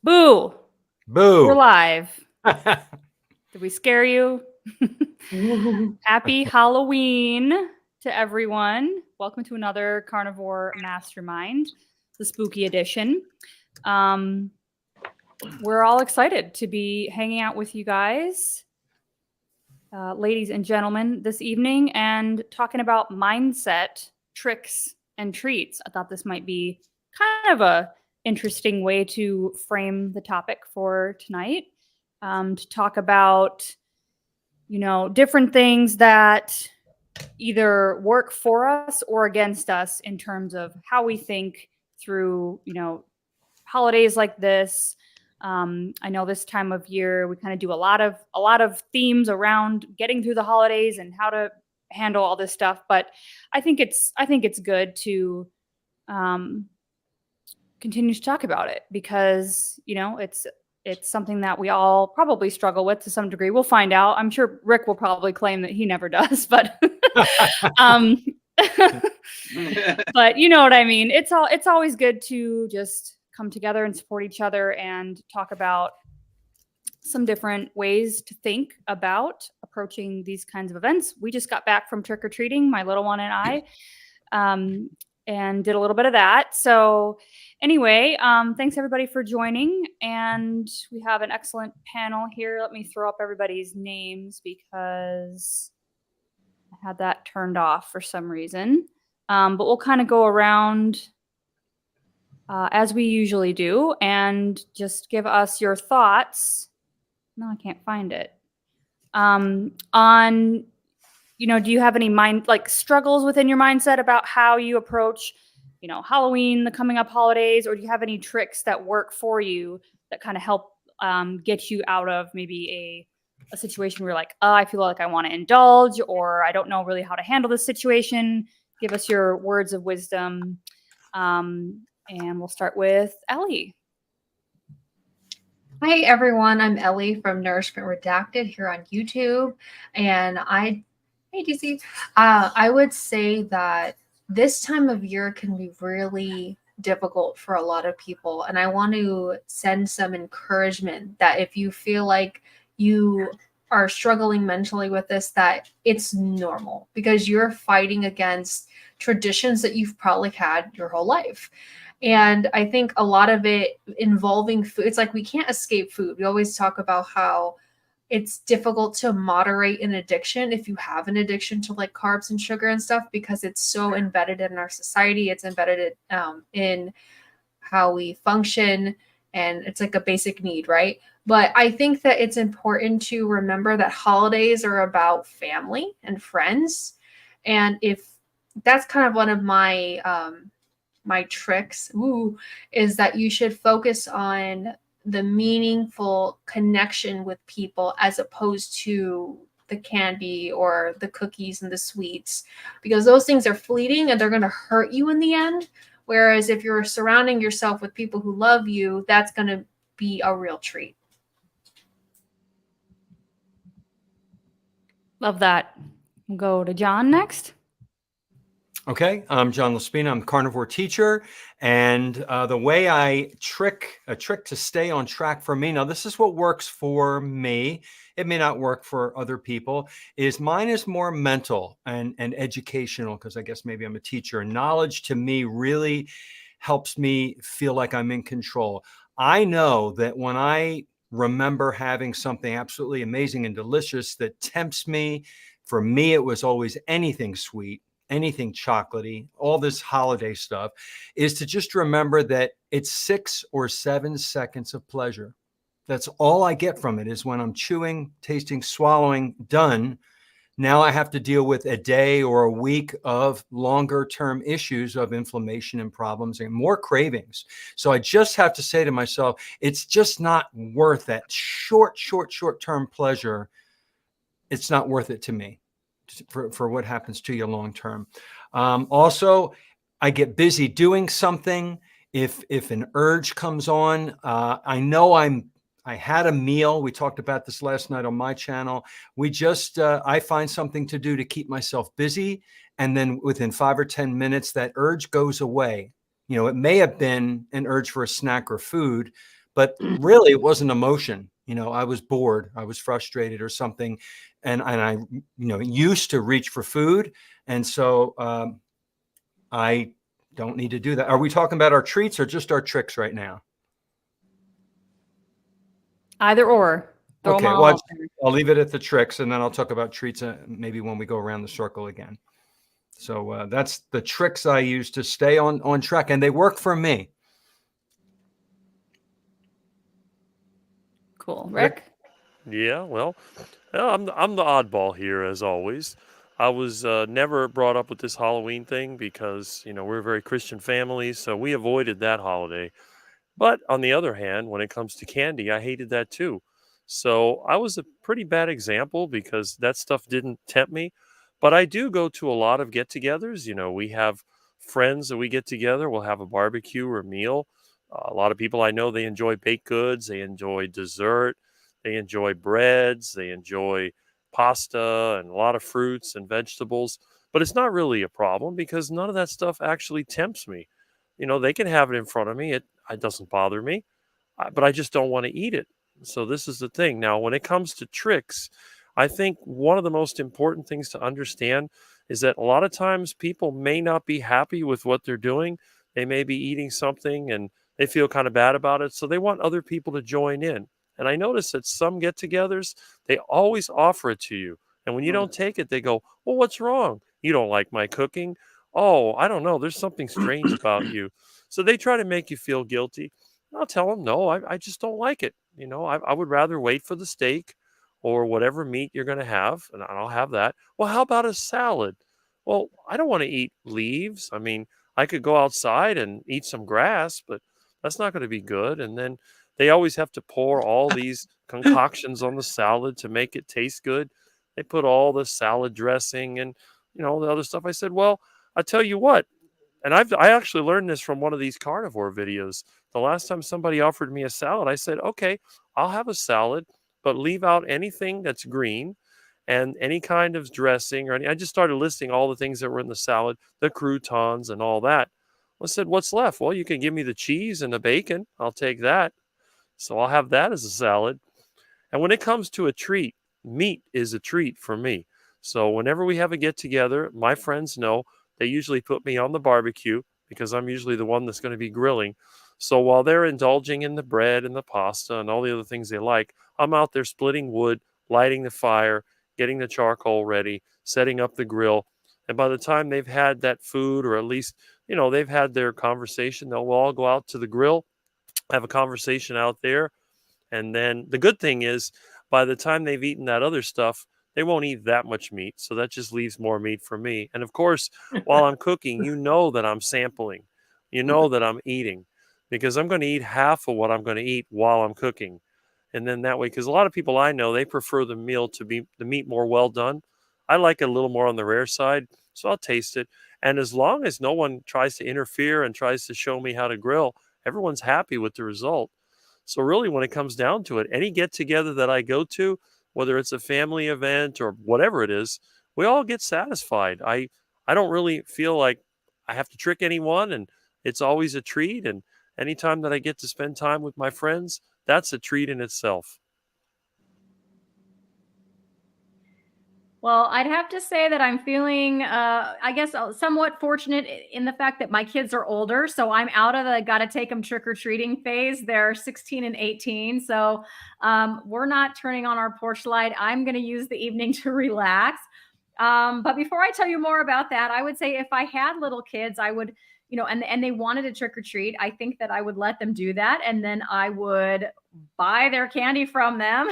Boo! We're Boo. live. Did we scare you? Happy Halloween to everyone. Welcome to another Carnivore Mastermind, the spooky edition. We're all excited to be hanging out with you guys, ladies and gentlemen, this evening and talking about mindset, tricks, and treats. I thought this might be kind of a interesting way to frame the topic for tonight. To talk about, different things that either work for us or against us in terms of how we think through, holidays like this. I know this time of year we kind of do a lot of themes around getting through the holidays and how to handle all this stuff. But I think it's good to continue to talk about it because it's something that we all probably struggle with to some degree. We'll find out. I'm sure Rick will probably claim that he never does, but but you know what I mean. It's always good to just come together and support each other and talk about some different ways to think about approaching these kinds of events. We just got back from trick-or-treating, my little one and I, and did a little bit of that. So anyway, thanks everybody for joining. And we have an excellent panel here. Let me throw up everybody's names because I had that turned off for some reason. But we'll kind of go around as we usually do and just give us your thoughts. No, I can't find it. On, do you have any struggles within your mindset about how you approach, Halloween, the coming up holidays, or do you have any tricks that work for you that kind of help get you out of maybe a situation where you're like, oh, I feel like I want to indulge, or I don't know really how to handle this situation? Give us your words of wisdom. And we'll start with Ellie. Hi, everyone. I'm Ellie from Nourishment Redacted here on YouTube. And hey, DC. I would say that this time of year can be really difficult for a lot of people. And I want to send some encouragement that if you feel like you are struggling mentally with this, that it's normal because you're fighting against traditions that you've probably had your whole life. And I think a lot of it involving food, it's like we can't escape food. We always talk about how it's difficult to moderate an addiction if you have an addiction to like carbs and sugar and stuff, because it's so embedded in our society. It's embedded in how we function, and it's like a basic need, right? But I think that it's important to remember that holidays are about family and friends. And if that's kind of one of my my tricks is that you should focus on the meaningful connection with people as opposed to the candy or the cookies and the sweets, because those things are fleeting and they're going to hurt you in the end. Whereas if you're surrounding yourself with people who love you, that's going to be a real treat. Love that. We'll go to John next. Okay, I'm John Laspina. I'm a carnivore teacher, and the way a trick to stay on track for me, now this is what works for me, it may not work for other people, is mine is more mental and educational, because I guess maybe I'm a teacher. Knowledge to me really helps me feel like I'm in control. I know that when I remember having something absolutely amazing and delicious that tempts me, for me it was always anything sweet, anything chocolatey, all this holiday stuff, is to just remember that it's 6 or 7 seconds of pleasure. That's all I get from it, is when I'm chewing, tasting, swallowing, done. Now I have to deal with a day or a week of longer term issues of inflammation and problems and more cravings. So I just have to say to myself, it's just not worth that short term pleasure. It's not worth it to me. For what happens to you long term. Also, I get busy doing something. If an urge comes on, I know I had a meal. We talked about this last night on my channel. I find something to do to keep myself busy, and then within 5 or 10 minutes, that urge goes away. It may have been an urge for a snack or food, but really it wasn't emotion. I was bored, I was frustrated or something. And I, used to reach for food. And so I don't need to do that. Are we talking about our treats or just our tricks right now? Either or. Throw them Okay, all well, out there. I'll leave it at the tricks, and then I'll talk about treats maybe when we go around the circle again. So that's the tricks I use to stay on track, and they work for me. Cool. Rick? Yeah, well, I'm the oddball here as always. I was never brought up with this Halloween thing because we're a very Christian family, so we avoided that holiday. But on the other hand, when it comes to candy, I hated that too. So I was a pretty bad example because that stuff didn't tempt me. But I do go to a lot of get-togethers. We have friends that we get together. We'll have a barbecue or meal. A lot of people I know, they enjoy baked goods, they enjoy dessert, they enjoy breads, they enjoy pasta and a lot of fruits and vegetables. But it's not really a problem because none of that stuff actually tempts me. They can have it in front of me. It doesn't bother me, but I just don't want to eat it. So this is the thing. Now, when it comes to tricks, I think one of the most important things to understand is that a lot of times people may not be happy with what they're doing. They may be eating something and they feel kind of bad about it. So they want other people to join in. And I notice that some get togethers, they always offer it to you. And when you don't take it, they go, "Well, what's wrong? You don't like my cooking? Oh, I don't know. There's something strange about you." So they try to make you feel guilty. I'll tell them, "No, I just don't like it. I would rather wait for the steak or whatever meat you're going to have, and I'll have that." "Well, how about a salad?" "Well, I don't want to eat leaves. I mean, I could go outside and eat some grass, but that's not going to be good." And then they always have to pour all these concoctions on the salad to make it taste good. They put all the salad dressing and the other stuff. I said, "Well, I tell you what," and I actually learned this from one of these carnivore videos. The last time somebody offered me a salad, I said, "Okay, I'll have a salad, but leave out anything that's green and any kind of dressing or any." I just started listing all the things that were in the salad, the croutons and all that. I said, "What's left?" "Well, you can give me the cheese and the bacon. I'll take that." So I'll have that as a salad. And when it comes to a treat, meat is a treat for me. So whenever we have a get together, my friends know they usually put me on the barbecue because I'm usually the one that's going to be grilling. So while they're indulging in the bread and the pasta and all the other things they like, I'm out there splitting wood, lighting the fire, getting the charcoal ready, setting up the grill. And by the time they've had that food, or at least, they've had their conversation, they'll all go out to the grill, have a conversation out there. And then the good thing is, by the time they've eaten that other stuff, they won't eat that much meat. So that just leaves more meat for me. And of course, while I'm cooking, that I'm sampling, that I'm eating, because I'm going to eat half of what I'm going to eat while I'm cooking. And then that way, because a lot of people I know, they prefer the meat more well done. I like it a little more on the rare side. So I'll taste it. And as long as no one tries to interfere and tries to show me how to grill, everyone's happy with the result. So really, when it comes down to it, any get together that I go to, whether it's a family event or whatever it is, we all get satisfied. I don't really feel like I have to trick anyone, and it's always a treat. And anytime that I get to spend time with my friends, that's a treat in itself. Well, I'd have to say that I'm feeling, I guess, somewhat fortunate in the fact that my kids are older. So I'm out of the got to take them trick or treating phase. They're 16 and 18. So we're not turning on our porch light. I'm going to use the evening to relax. But before I tell you more about that, I would say if I had little kids, I would, and they wanted a trick or treat, I think that I would let them do that. And then I would buy their candy from them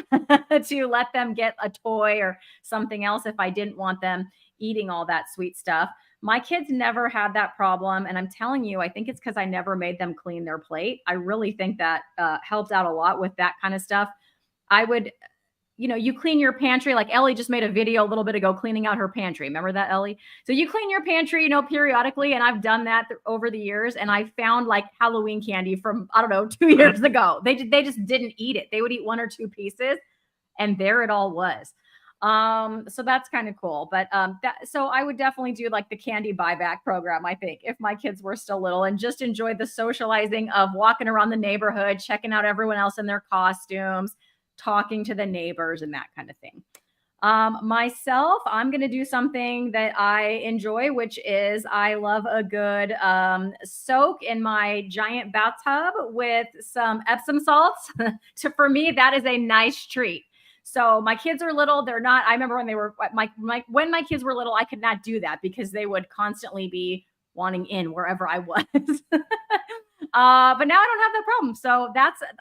to let them get a toy or something else if I didn't want them eating all that sweet stuff. My kids never had that problem. And I'm telling you, I think it's because I never made them clean their plate. I really think that helped out a lot with that kind of stuff. I would, you clean your pantry. Like Ellie just made a video a little bit ago cleaning out her pantry. Remember that, Ellie? So you clean your pantry, periodically. And I've done that over the years. And I found like Halloween candy from, I don't know, 2 years ago. They just didn't eat it. They would eat 1 or 2 pieces. And there it all was. So that's kind of cool. But so I would definitely do like the candy buyback program, I think, if my kids were still little, and just enjoy the socializing of walking around the neighborhood, checking out everyone else in their costumes, talking to the neighbors and that kind of thing. Myself, I'm going to do something that I enjoy, which is I love a good soak in my giant bathtub with some Epsom salts. For me, that is a nice treat. So my kids are little. They're not, I remember when they were, when my kids were little, I could not do that because they would constantly be wanting in wherever I was. But now I don't have that problem. So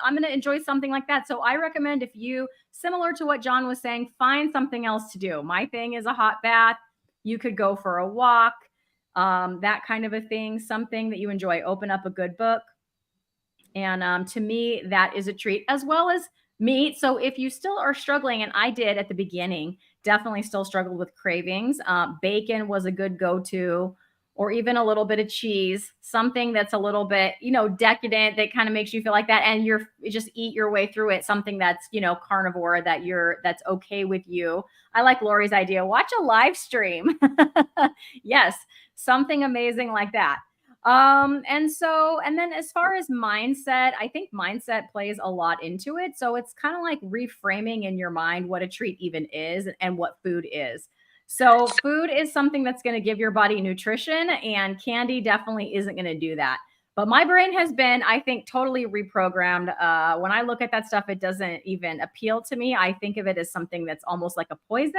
I'm going to enjoy something like that. So I recommend, if you, similar to what John was saying, find something else to do. My thing is a hot bath. You could go for a walk, that kind of a thing, something that you enjoy. Open up a good book. And to me, that is a treat, as well as meat. So if you still are struggling, and I did at the beginning, definitely still struggled with cravings. Bacon was a good go-to, or even a little bit of cheese, something that's a little bit, decadent, that kind of makes you feel like that. And you just eat your way through it. Something that's, carnivore, that's okay with you. I like Lori's idea. Watch a live stream. Yes. Something amazing like that. And then as far as mindset, I think mindset plays a lot into it. So it's kind of like reframing in your mind what a treat even is and what food is. So food is something that's going to give your body nutrition, and candy definitely isn't going to do that. But my brain has been, I think, totally reprogrammed. When I look at that stuff, it doesn't even appeal to me. I think of it as something that's almost like a poison.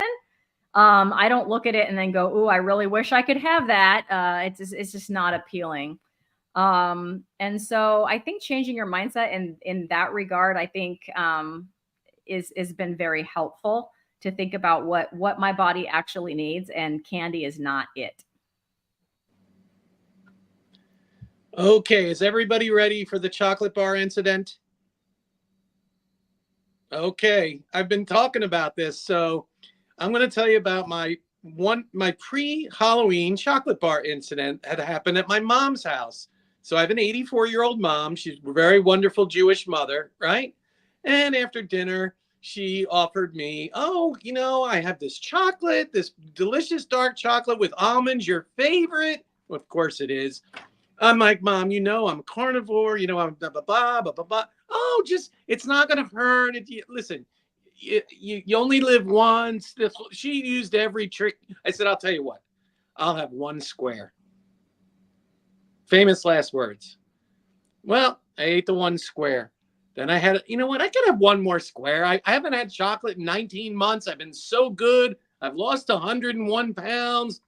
I don't look at it and then go, "Ooh, I really wish I could have that." It's just not appealing. And so I think changing your mindset in that regard, I think, is been very helpful to think about what my body actually needs, and candy is not it. Okay, is everybody ready for the chocolate bar incident? Okay, I've been talking about this, so I'm going to tell you about my pre-Halloween chocolate bar incident that happened at my mom's house. So I have an 84-year-old mom. She's a very wonderful Jewish mother, right? And after dinner, she offered me, I have this chocolate, this delicious dark chocolate with almonds, your favorite. Well, of course it is. I'm like, Mom, I'm carnivore, I'm blah, blah, blah, blah, blah, blah. Oh, it's not going to hurt. Listen, you only live once. She used every trick. I said, I'll tell you what, I'll have one square. Famous last words. Well, I ate the one square. Then I had, I could have one more square. I haven't had chocolate in 19 months. I've been so good. I've lost 101 pounds,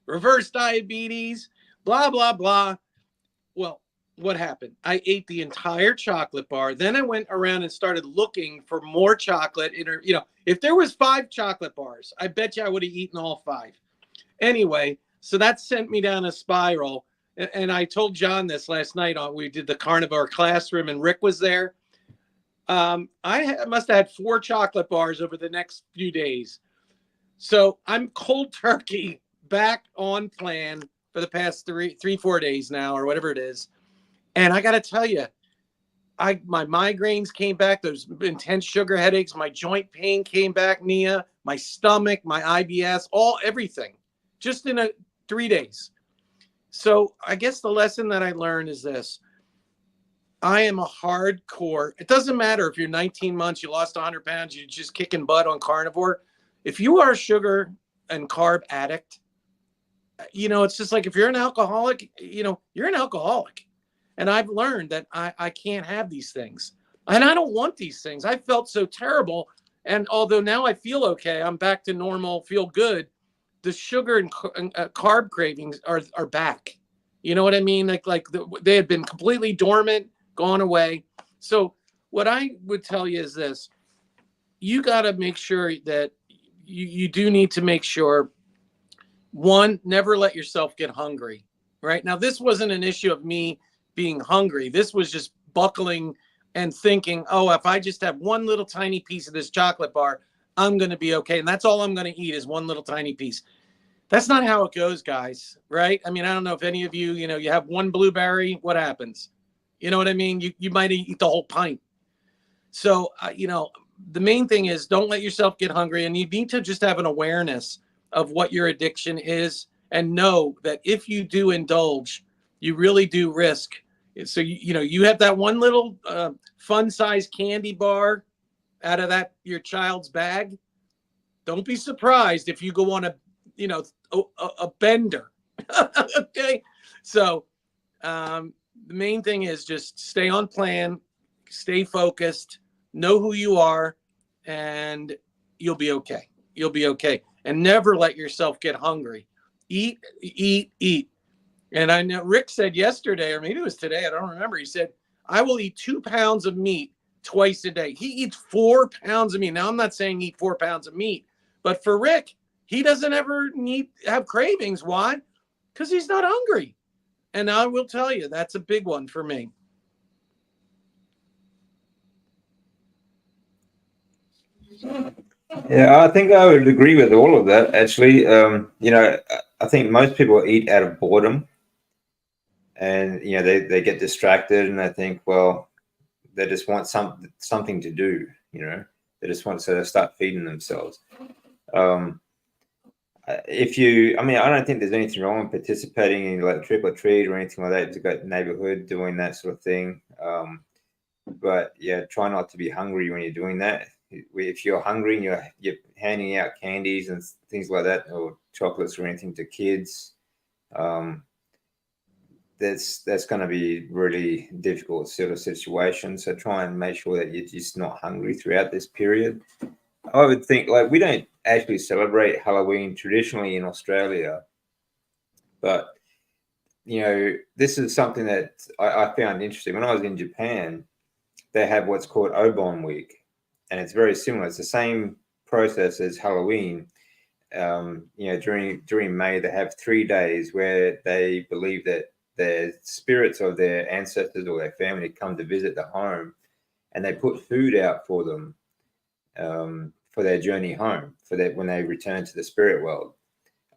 reverse diabetes, blah, blah, blah. Well, what happened? I ate the entire chocolate bar. Then I went around and started looking for more chocolate in her. If there was 5 chocolate bars, I bet you I would have eaten all 5. Anyway, so that sent me down a spiral. And I told John this last night. We did the Carnivore classroom, and Rick was there. I must have had 4 chocolate bars over the next few days. So I'm cold turkey back on plan for the past 4 days now, or whatever it is. And I got to tell you, my migraines came back. Those intense sugar headaches, my joint pain came back, Nia, my stomach, my IBS, everything, just in 3 days. So I guess the lesson that I learned is this. I am a hardcore. It doesn't matter if you're 19 months, you lost 100 pounds, you're just kicking butt on carnivore. If you are a sugar and carb addict, it's just like if you're an alcoholic, you're an alcoholic. And I've learned that I can't have these things. And I don't want these things. I felt so terrible. And although now I feel okay, I'm back to normal, feel good, the sugar and carb cravings are back. You know what I mean? They had been completely dormant, gone away. So what I would tell you is this. You got to make sure that you do need to make sure, one, never let yourself get hungry, right? Now, this wasn't an issue of me being hungry. This was just buckling and thinking, if I just have one little tiny piece of this chocolate bar, I'm going to be okay. And that's all I'm going to eat is one little tiny piece. That's not how it goes, guys, right? I mean, I don't know if any of you, you have one blueberry, what happens? You know what I mean? You might eat the whole pint. So, the main thing is don't let yourself get hungry, and you need to just have an awareness of what your addiction is and know that if you do indulge, you really do risk. So, you have that one little fun size candy bar out of your child's bag. Don't be surprised if you go on a bender. Okay. So the main thing is just stay on plan, stay focused, know who you are, and you'll be okay. You'll be okay. And never let yourself get hungry. Eat, eat, eat. And I know Rick said yesterday, or maybe it was today, I don't remember. He said, I will eat 2 pounds of meat twice a day. He eats 4 pounds of meat. Now, I'm not saying eat 4 pounds of meat, but for Rick, he doesn't ever have cravings. Why? Because he's not hungry. And I will tell you, that's a big one for me. Yeah, I think I would agree with all of that. Actually, I think most people eat out of boredom, and they get distracted, and they think, well, they just want something to do. They just want to start feeding themselves. I don't think there's anything wrong with participating in like trick or treat or anything like that. You've got neighborhood doing that sort of thing. But yeah, try not to be hungry when you're doing that. If you're hungry and you're handing out candies and things like that, or chocolates or anything to kids, that's going to be really difficult sort of situation. So try and make sure that you're just not hungry throughout this period. I would think, like, we don't actually celebrate Halloween traditionally in Australia, but this is something that I found interesting. When I was in Japan, they have what's called Obon Week, and it's very similar. It's the same process as Halloween. During May, they have 3 days where they believe that the spirits of their ancestors or their family come to visit the home, and they put food out for them for their journey home, when they return to the spirit world.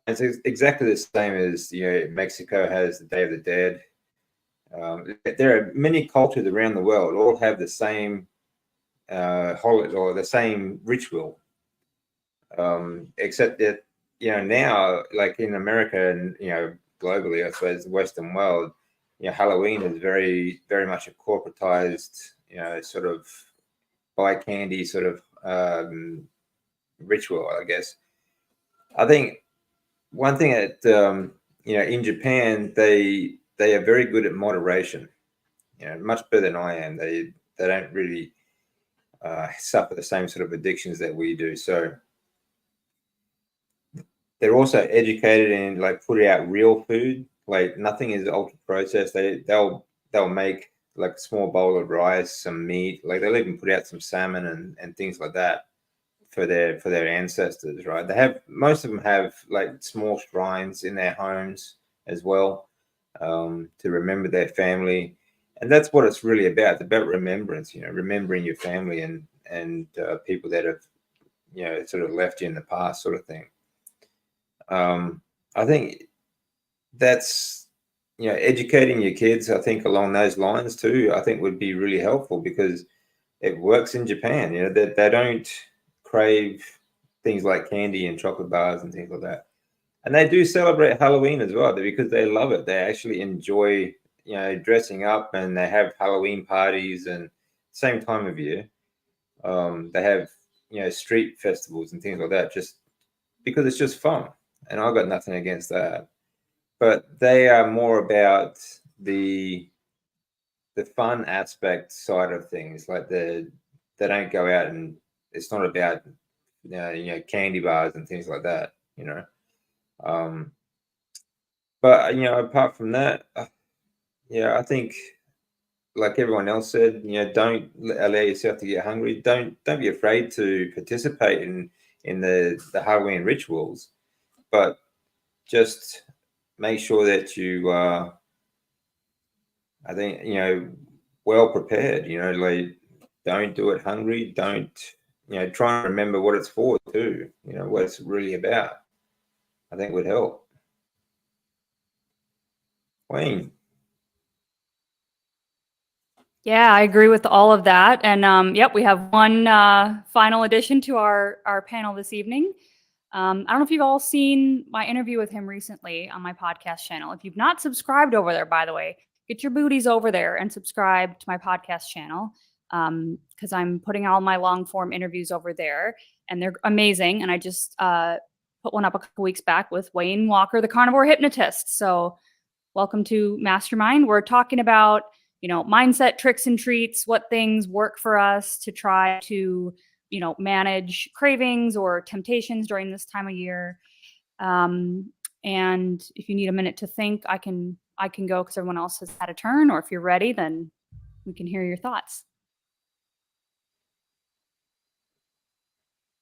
And it's exactly the same as Mexico has the Day of the Dead. There are many cultures around the world all have the same holiday or the same ritual, except that now, like in America and globally, I suppose the Western world, Halloween is very, very much a corporatized, sort of buy candy sort of ritual, I guess. I think one thing that in Japan, they are very good at moderation, much better than I am. They don't really suffer the same sort of addictions that we do. So they're also educated in like putting out real food. Like nothing is ultra processed. They'll make like a small bowl of rice, some meat. Like they'll even put out some salmon and things like that for their ancestors, right? Most of them have like small shrines in their homes as well, to remember their family, and that's what it's really about. It's about remembrance, remembering your family and people that have sort of left you in the past, sort of thing. I think that's educating your kids, I think, along those lines too, I think would be really helpful, because it works in Japan. They don't crave things like candy and chocolate bars and things like that. And they do celebrate Halloween as well, because they love it. They actually enjoy, dressing up, and they have Halloween parties, and same time of year. They have, street festivals and things like that, just because it's just fun. And I've got nothing against that. But they are more about the fun aspect side of things. Like they don't go out, and it's not about candy bars and things like that. But apart from that, I think, like everyone else said, don't allow yourself to get hungry. Don't be afraid to participate in the Halloween rituals, but just make sure that you are, I think, well prepared. Like don't do it hungry. Don't try and remember what it's for too. What it's really about. I think would help. Wayne. Yeah, I agree with all of that. And yep, we have one final addition to our panel this evening. I don't know if you've all seen my interview with him recently on my podcast channel. If you've not subscribed over there, by the way, get your booties over there and subscribe to my podcast channel, because I'm putting all my long form interviews over there, and they're amazing. And I just put one up a couple weeks back with Wayne Walker, the carnivore hypnotist. So welcome to Mastermind. We're talking about, mindset tricks and treats, what things work for us to try to, manage cravings or temptations during this time of year. And if you need a minute to think, I can go because everyone else has had a turn, or if you're ready, then we can hear your thoughts.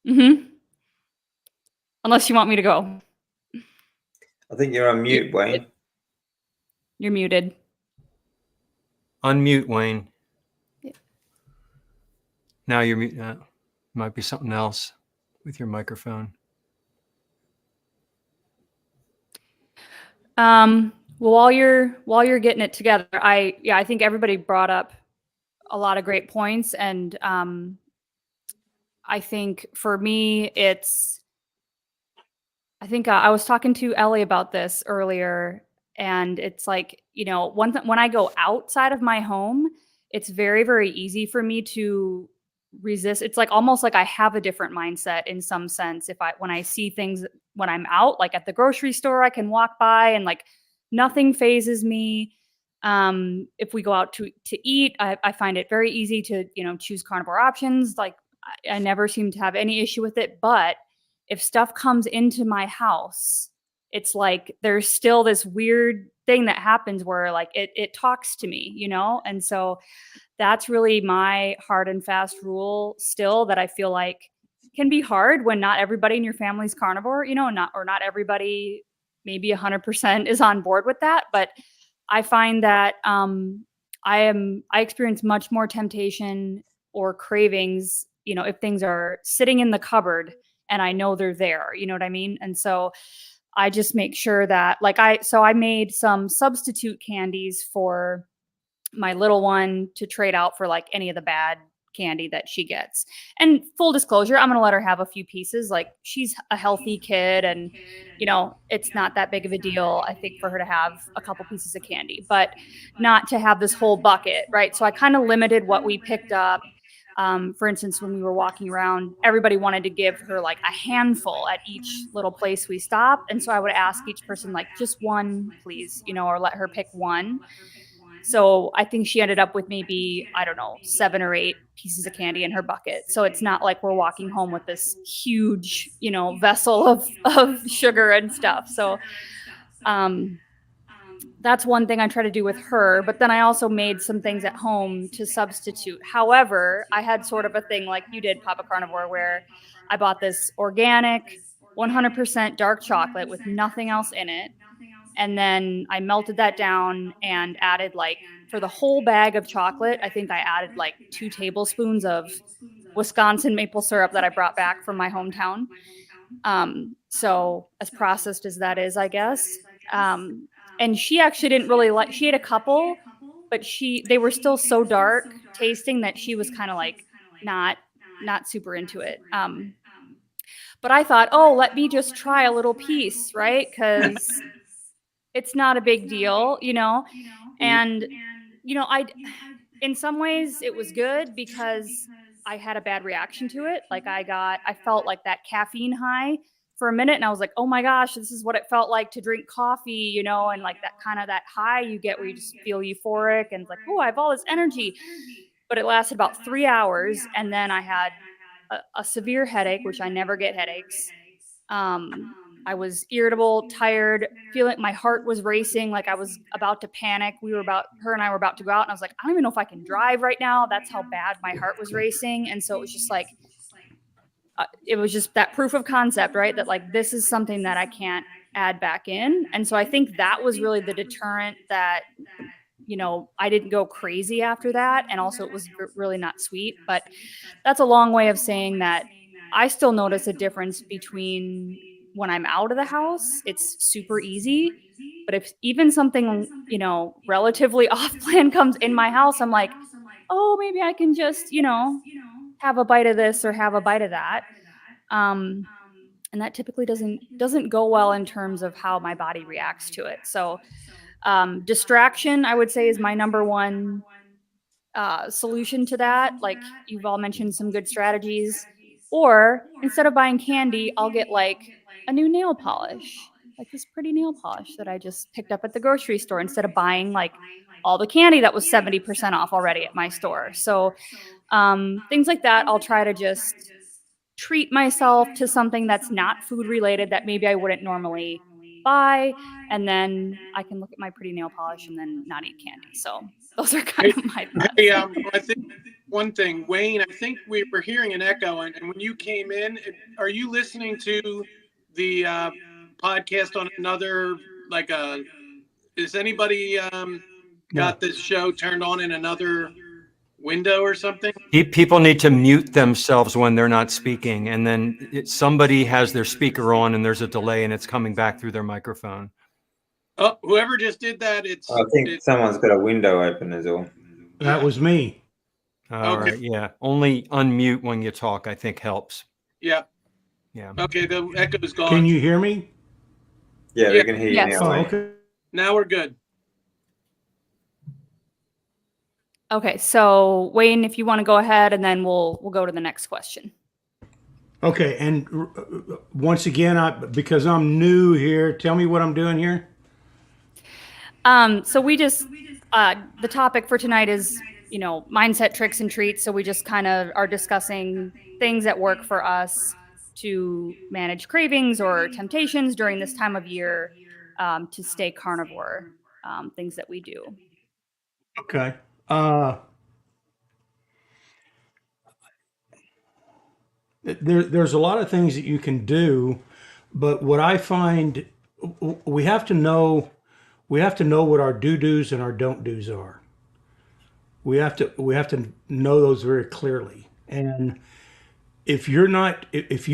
Unless you want me to go. I think you're on mute, Wayne. You're muted. Unmute, Wayne. Yeah. Now you're mute. Might be something else with your microphone. Well, while you're getting it together, I think everybody brought up a lot of great points, and I think for me, I was talking to Ellie about this earlier, and it's like, when I go outside of my home, it's very, very easy for me to resist. It's like almost like I have a different mindset in some sense. When I see things when I'm out, like at the grocery store, I can walk by and like nothing phases me. If we go out to eat, I find it very easy to, choose carnivore options. Like I never seem to have any issue with it. But if stuff comes into my house, it's like there's still this weird thing that happens where like it talks to me, and so that's really my hard and fast rule still, that I feel like can be hard when not everybody in your family's carnivore, not everybody maybe 100% is on board with that. But I find that I experience much more temptation or cravings, if things are sitting in the cupboard and I know they're there, you know what I mean? And so I just make sure that I made some substitute candies for my little one to trade out for like any of the bad candy that she gets. And full disclosure, I'm going to let her have a few pieces. Like she's a healthy kid, and it's not that big of a deal, I think, for her to have a couple pieces of candy, but not to have this whole bucket, right? So I kind of limited what we picked up. For instance, when we were walking around, everybody wanted to give her like a handful at each little place we stopped. And so I would ask each person like, just one, please, or let her pick one. So I think she ended up with maybe, I don't know, 7 or 8 pieces of candy in her bucket. So it's not like we're walking home with this huge, vessel of sugar and stuff. So that's one thing I try to do with her. But then I also made some things at home to substitute. However, I had sort of a thing like you did, Papa Carnivore, where I bought this organic 100% dark chocolate with nothing else in it. And then I melted that down and added for the whole bag of chocolate, I think I added 2 tablespoons of Wisconsin maple syrup that I brought back from my hometown. So as processed as that is, I guess. And she actually didn't really she ate a couple, but they were still so dark tasting that she was kind of not super into it. But I thought, oh, let me just try a little piece, right? Because it's not a big deal, and in some ways it was good because I had a bad reaction to it. I felt like that caffeine high for a minute, and I was like, oh my gosh, this is what it felt like to drink coffee, and like that high you get where you just feel euphoric and it's like, oh, I have all this energy. But it lasted about 3 hours, and then I had a severe headache, which I never get headaches. I was irritable, tired, feeling my heart was racing, like I was about to panic. Her and I were about to go out, and I was like, I don't even know if I can drive right now. That's how bad my heart was racing. And so it was just it was just that proof of concept, right? That this is something that I can't add back in. And so I think that was really the deterrent that, I didn't go crazy after that. And also it was really not sweet, but that's a long way of saying that I still notice a difference between when I'm out of the house, it's super easy. But if even something, relatively off plan comes in my house, I'm like, oh, maybe I can just, have a bite of this or have a bite of that. And that typically doesn't go well in terms of how my body reacts to it. So distraction, I would say, is my number one solution to that. Like, you've all mentioned some good strategies. Or instead of buying candy, I'll get like a new nail polish, like this pretty nail polish that I just picked up at the grocery store, instead of buying like all the candy that was 70% off already at my store. So things like that, I'll try to just treat myself to something that's not food related that maybe I wouldn't normally buy. And then I can look at my pretty nail polish and then not eat candy. So those are kind of my thoughts. Hey, I think one thing, Wayne, I think we were hearing an echo, and when you came in, are you listening to the podcast on another, like is anybody got this show turned on in another window or something? People need to mute themselves when they're not speaking, and then somebody has their speaker on and there's a delay and it's coming back through their microphone. Oh, whoever just did that, I think someone's got a window open as well. That was me. All Okay. right, yeah. Only unmute when you talk, I think, helps. Yeah. Yeah. Okay, the echo's gone. Can you hear me? Yeah, we can hear you Yes. now. Oh, Wayne. okay. Now we're good. Okay, so Wayne, if you want to go ahead, and then we'll go to the next question. Okay, and once again, because I'm new here, tell me what I'm doing here. So we just the topic for tonight is, mindset tricks and treats. So we just kind of are discussing things that work for us to manage cravings or temptations during this time of year, to stay carnivore. Things that we do. Okay. There's a lot of things that you can do, but what I find, we have to know what our do-dos and our don't-dos are. We have to know those very clearly. And if you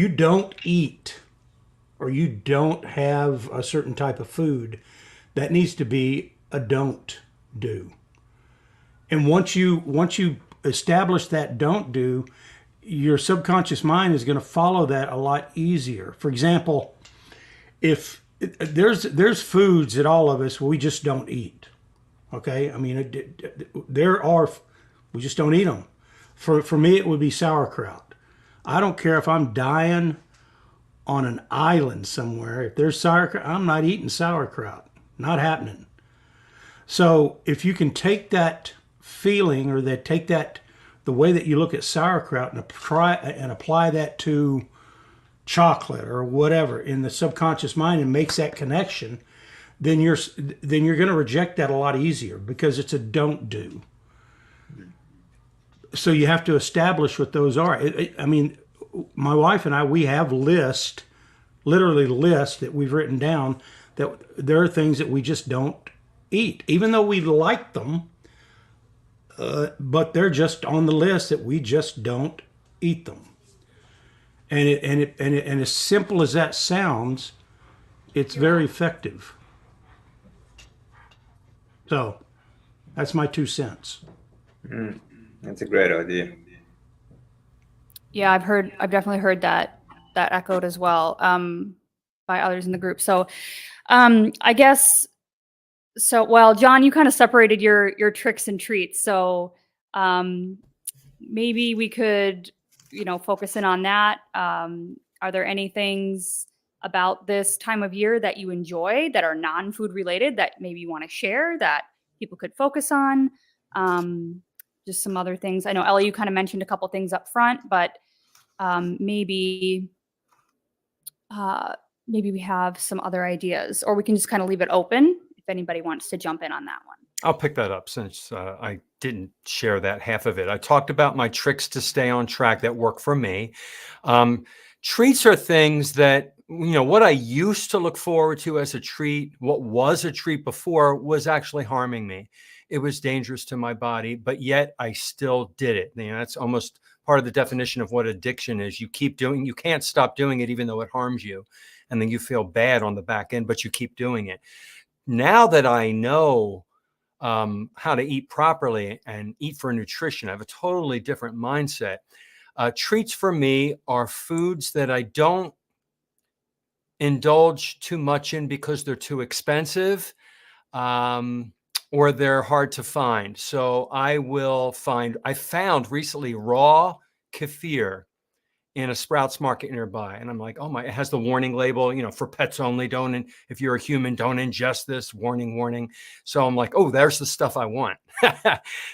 don't eat, or you don't have a certain type of food, that needs to be a don't do. And once you establish that don't do, your subconscious mind is going to follow that a lot easier. For example, if there's foods that all of us, we just don't eat. Okay, I mean, we just don't eat them. For me, it would be sauerkraut. I don't care if I'm dying on an island somewhere. If there's sauerkraut, I'm not eating sauerkraut. Not happening. So if you can take that feeling, or the way that you look at sauerkraut, and apply that to chocolate or whatever in the subconscious mind, and makes that connection, then you're going to reject that a lot easier, because it's a don't do. So you have to establish what those are. I mean, my wife and I, we have literally lists that we've written down, that there are things that we just don't eat, even though we like them, but they're just on the list that we just don't eat them. And as simple as that sounds, it's very effective. So that's my 2 cents. That's a great idea. Yeah, I've definitely heard that echoed as well, by others in the group. So, I guess, well, John, you kind of separated your tricks and treats. So, maybe we could, focus in on that. Are there any things about this time of year that you enjoy that are non-food related that maybe you want to share that people could focus on? Just some other things. I know, Ellie, you kind of mentioned a couple things up front, but maybe we have some other ideas, or we can just kind of leave it open if anybody wants to jump in on that one. I'll pick that up, since I didn't share that half of it. I talked about my tricks to stay on track that work for me. Treats are things that, what I used to look forward to as a treat, what was a treat before, was actually harming me. It was dangerous to my body, but yet I still did it. That's almost part of the definition of what addiction is. You can't stop doing it, even though it harms you. And then you feel bad on the back end, but you keep doing it. Now that I know how to eat properly and eat for nutrition. I have a totally different mindset. Treats for me are foods that I don't indulge too much in because they're too expensive, or they're hard to find. So I found recently raw kefir in a Sprouts Market nearby. And I'm like, oh my, it has the warning label, for pets only. If you're a human, don't ingest this, warning, warning. So I'm like, oh, there's the stuff I want.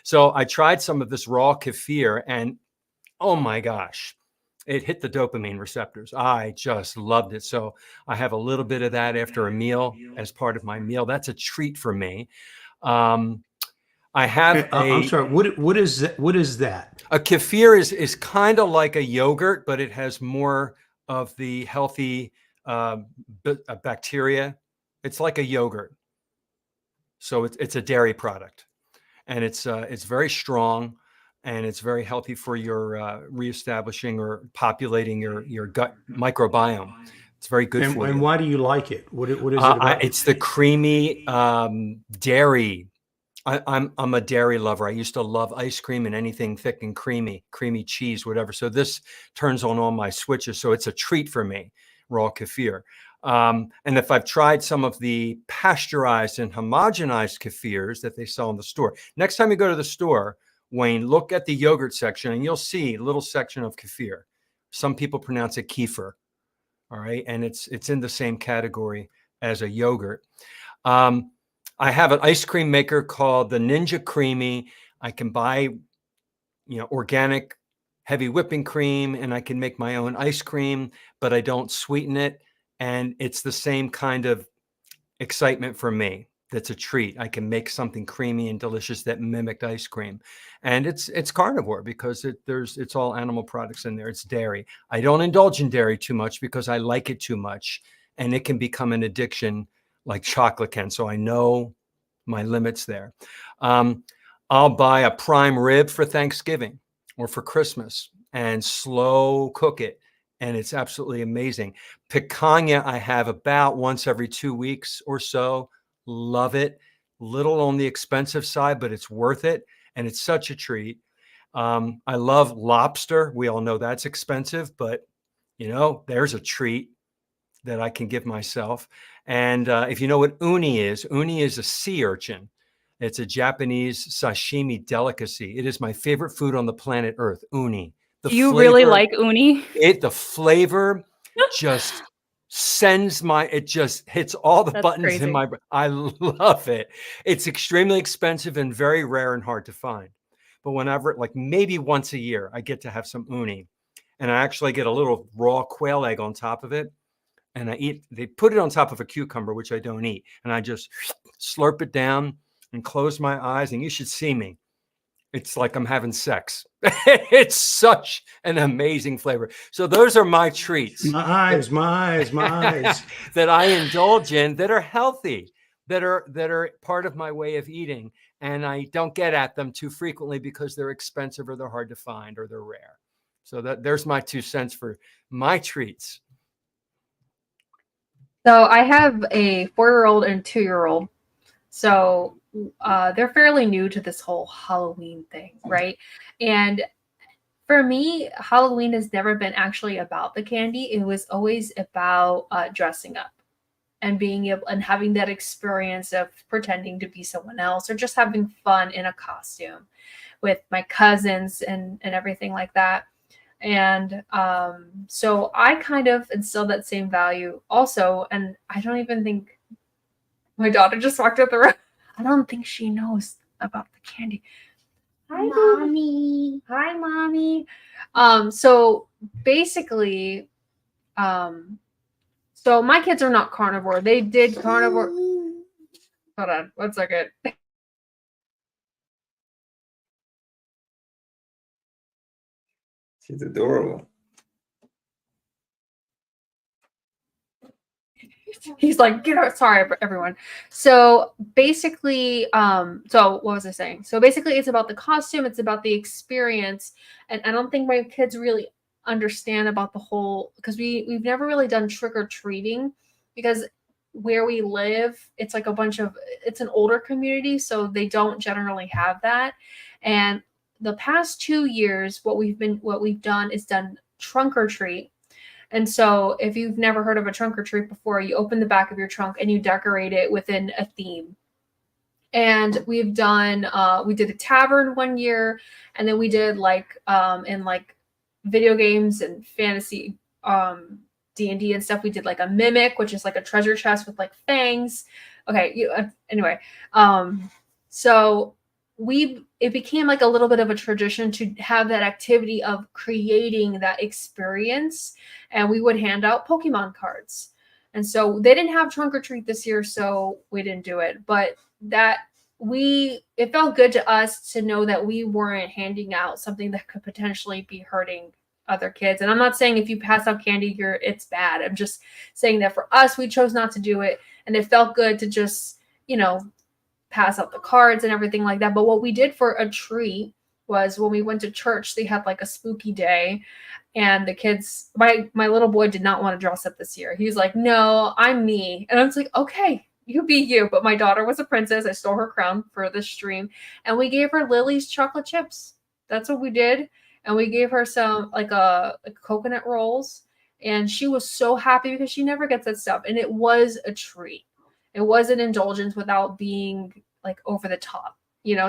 So I tried some of this raw kefir and oh my gosh, it hit the dopamine receptors. I just loved it. So I have a little bit of that after a meal as part of my meal. That's a treat for me. I have I'm sorry. What is that? What is that? a kefir is kind of like a yogurt, but it has more of the healthy bacteria. It's like a yogurt. So it's a dairy product, and it's very strong, and it's very healthy for your reestablishing or populating your gut microbiome. It's very good for you. And why do you like it? What is it about? It's the creamy dairy. I'm a dairy lover. I used to love ice cream and anything thick and creamy cheese, whatever. So this turns on all my switches. So it's a treat for me, raw kefir. And if I've tried some of the pasteurized and homogenized kefirs that they sell in the store, next time you go to the store, Wayne, look at the yogurt section and you'll see a little section of kefir. Some people pronounce it kefir. All right. And it's in the same category as a yogurt. I have an ice cream maker called the Ninja Creamy. I can buy, organic heavy whipping cream, and I can make my own ice cream, but I don't sweeten it. And it's the same kind of excitement for me. That's a treat. I can make something creamy and delicious that mimicked ice cream. And it's carnivore because it's all animal products in there. It's dairy. I don't indulge in dairy too much because I like it too much, and it can become an addiction like chocolate can. So I know my limits there. I'll buy a prime rib for Thanksgiving or for Christmas and slow cook it. And it's absolutely amazing. Picanha, I have about once every 2 weeks or so. Love it. Little on the expensive side, but it's worth it. And it's such a treat. I love lobster. We all know that's expensive, but there's a treat that I can give myself. And if you know what uni is a sea urchin. It's a Japanese sashimi delicacy. It is my favorite food on the planet Earth, uni. Do you really like uni? The flavor just it just hits all the buttons crazy. in my brain. I love it. It's extremely expensive and very rare and hard to find. But whenever, like maybe once a year, I get to have some uni. And I actually get a little raw quail egg on top of it. And they put it on top of a cucumber, which I don't eat. And I just slurp it down and close my eyes. And you should see me. It's like I'm having sex. It's such an amazing flavor. So those are my treats. My eyes. That I indulge in that are healthy, that are part of my way of eating. And I don't get at them too frequently because they're expensive or they're hard to find or they're rare. So there's my 2 cents for my treats. So I have a 4-year-old and 2-year-old. So they're fairly new to this whole Halloween thing, right? And for me, Halloween has never been actually about the candy. It was always about dressing up and being able and having that experience of pretending to be someone else or just having fun in a costume with my cousins and everything like that. And so I kind of instilled that same value also. And I don't even think my daughter just walked out the room. I don't think she knows about the candy. Hi, Mommy. Hi, Mommy. So basically, so my kids are not carnivore. They did carnivore. Hold on 1 second. She's adorable. He's like, get out. Sorry, everyone. So basically, so what was I saying? So basically, it's about the costume. It's about the experience. And I don't think my kids really understand about the whole, because we've never really done trick or treating because where we live, it's like it's an older community, so they don't generally have that. And the past 2 years, what we've done is done trunk or treat. And so if you've never heard of a trunk or treat before, you open the back of your trunk and you decorate it within a theme. And we did a tavern one year, and then we did in like video games and fantasy D&D and stuff. We did like a mimic, which is like a treasure chest with like fangs. Okay, anyway. So it became like a little bit of a tradition to have that activity of creating that experience, and we would hand out Pokemon cards. And so they didn't have trunk or treat this year, so we didn't do it. But it felt good to us to know that we weren't handing out something that could potentially be hurting other kids. And I'm not saying if you pass out candy, it's bad. I'm just saying that for us, we chose not to do it, and it felt good to just, pass out the cards and everything like that. But what we did for a treat was when we went to church, they had like a spooky day, and the kids, my little boy did not want to dress up this year. He was like, "No, I'm me." And I was like, "Okay, you be you." But my daughter was a princess. I stole her crown for the stream, and we gave her Lily's chocolate chips. That's what we did. And we gave her some like coconut rolls, and she was so happy because she never gets that stuff. And it was a treat. It was an indulgence without being like over the top,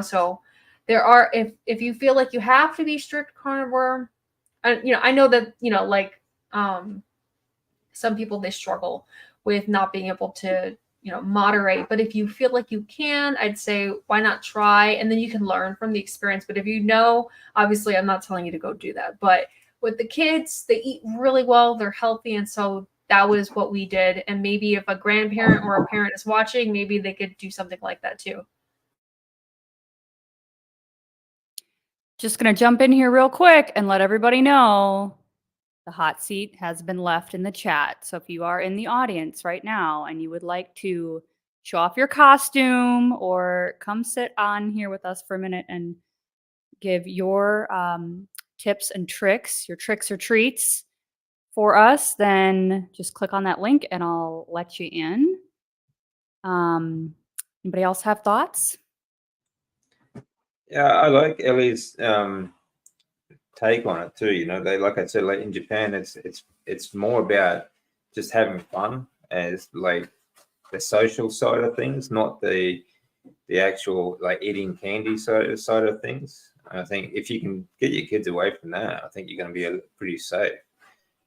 So there are, if you feel like you have to be strict carnivore, I know that some people, they struggle with not being able to moderate. But if you feel like you can, I'd say why not try, and then you can learn from the experience. But if obviously I'm not telling you to go do that, but with the kids, they eat really well, they're healthy, and so that was what we did. And maybe if a grandparent or a parent is watching, maybe they could do something like that too. Just going to jump in here real quick and let everybody know the hot seat has been left in the chat. So if you are in the audience right now and you would like to show off your costume or come sit on here with us for a minute and give your tips and tricks, your tricks or treats for us, then just click on that link and I'll let you in. Anybody else have thoughts? Yeah, I like Ellie's take on it too. They, like I said, like in Japan, it's more about just having fun as like the social side of things, not the actual like eating candy side of things. And I think if you can get your kids away from that, I think you're going to be pretty safe.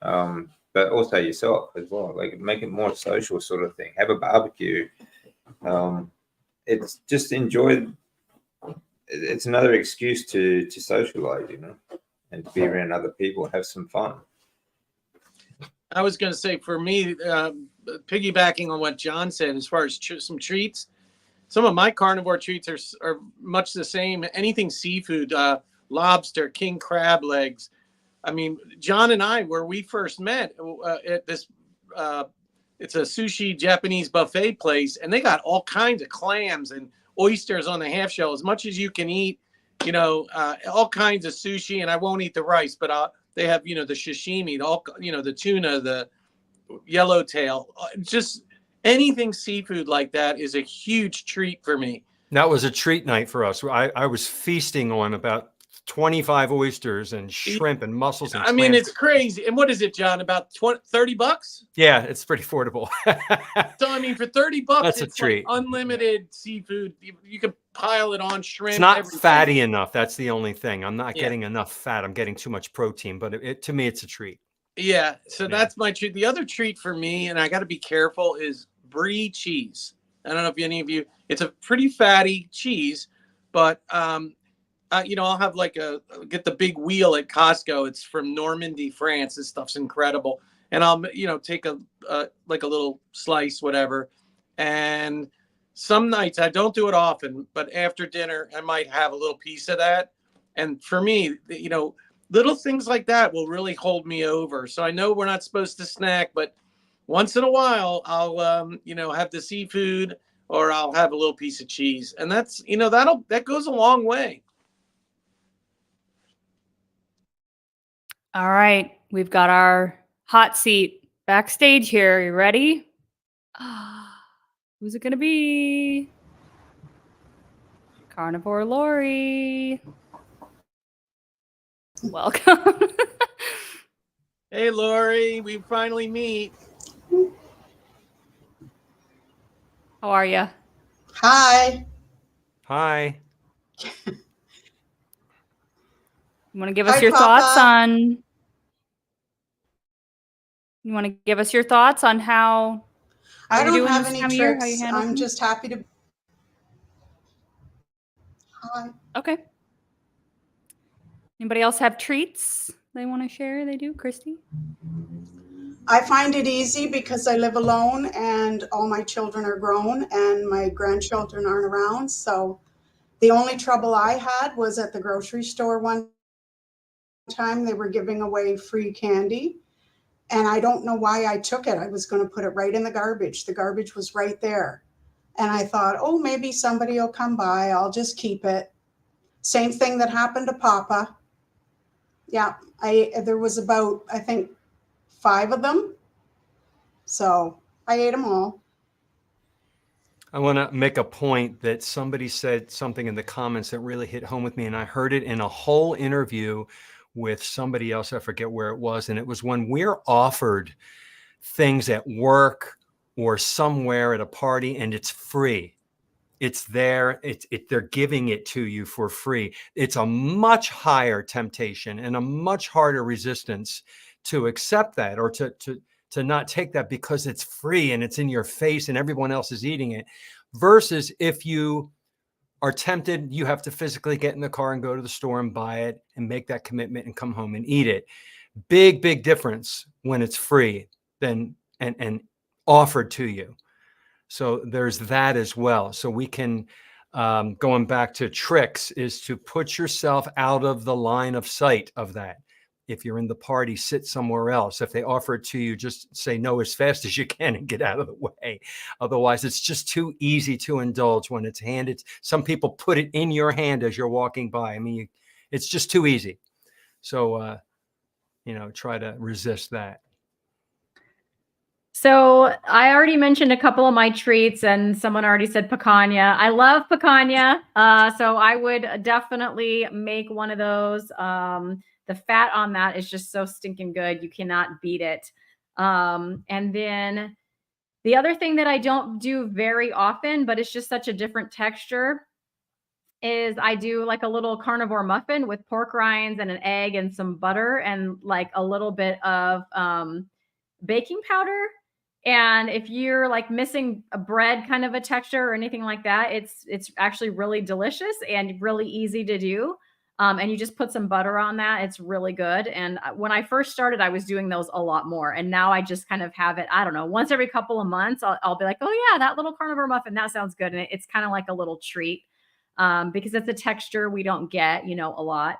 But also yourself as well, like make it more social sort of thing. Have a barbecue. It's just enjoy. It's another excuse to socialize, and to be around other people, have some fun. I was going to say, for me, piggybacking on what John said, as far as some treats, some of my carnivore treats are much the same. Anything seafood, lobster, king crab legs. I mean, John and I, where we first met at this, it's a sushi Japanese buffet place, and they got all kinds of clams and oysters on the half shell, as much as you can eat, all kinds of sushi. And I won't eat the rice, but they have, the sashimi, the tuna, the yellowtail, just anything seafood like that is a huge treat for me. That was a treat night for us. I was feasting on about 25 oysters and shrimp and mussels and I mean, clams. it's crazy. And what is it, John? About $30? Yeah, it's pretty affordable. So I mean, for $30, that's it's a treat. Like unlimited seafood. You can pile it on shrimp. It's not everything. fatty enough. That's the only thing. I'm not getting enough fat. I'm getting too much protein. But to me, it's a treat. Yeah. So that's my treat. The other treat for me, and I got to be careful, is brie cheese. I don't know if any of you. It's a pretty fatty cheese, but I'll have get the big wheel at Costco. It's from Normandy, France. This stuff's incredible. And I'll, take a little slice, whatever. And some nights, I don't do it often, but after dinner, I might have a little piece of that. And for me, little things like that will really hold me over. So I know we're not supposed to snack, but once in a while, I'll, have the seafood, or I'll have a little piece of cheese. And that's, that goes a long way. All right, we've got our hot seat backstage here. You ready? Who's it gonna be? Carnivore Lori. Welcome. Hey, Lori, we finally meet. How are you? Hi. Hi. You want to give us Hi, your thoughts Papa. on? You want to give us your thoughts on how I you're don't doing have this any time of year? How you tricks. handle I'm things? just happy to. Hi. Okay. Anybody else have treats they want to share? They do, Christy? I find it easy because I live alone and all my children are grown and my grandchildren aren't around. So the only trouble I had was at the grocery store one time. They were giving away free candy. And I don't know why I took it. I was going to put it right in the garbage. The garbage was right there. And I thought, oh, maybe somebody will come by. I'll just keep it. Same thing that happened to Papa. Yeah, there was about, I think, 5 of them. So I ate them all. I want to make a point that somebody said something in the comments that really hit home with me, and I heard it in a whole interview with somebody else. I forget where it was. And it was when we're offered things at work or somewhere at a party and it's free. It's there. They're giving it to you for free. It's a much higher temptation and a much harder resistance to accept that or to not take that because it's free and it's in your face and everyone else is eating it. Versus if you are tempted, you have to physically get in the car and go to the store and buy it and make that commitment and come home and eat it. Big difference when it's free than and offered to you. So there's that as well. So we can, going back to tricks, is to put yourself out of the line of sight of that. If you're in the party, sit somewhere else. If they offer it to you, just say no as fast as you can and get out of the way. Otherwise, it's just too easy to indulge when it's handed. Some people put it in your hand as you're walking by. I mean, it's just too easy. So, try to resist that. So I already mentioned a couple of my treats, and someone already said picanha. I love picanha, so I would definitely make one of those. The fat on that is just so stinking good; you cannot beat it. And then the other thing that I don't do very often, but it's just such a different texture, is I do like a little carnivore muffin with pork rinds and an egg and some butter and like a little bit of baking powder. And if you're like missing a bread kind of a texture or anything like that, it's actually really delicious and really easy to do. And you just put some butter on that. It's really good. And when I first started, I was doing those a lot more. And now I just kind of have it, I don't know, once every couple of months, I'll be like, oh yeah, that little carnivore muffin, that sounds good. And it's kind of like a little treat because it's a texture we don't get, a lot.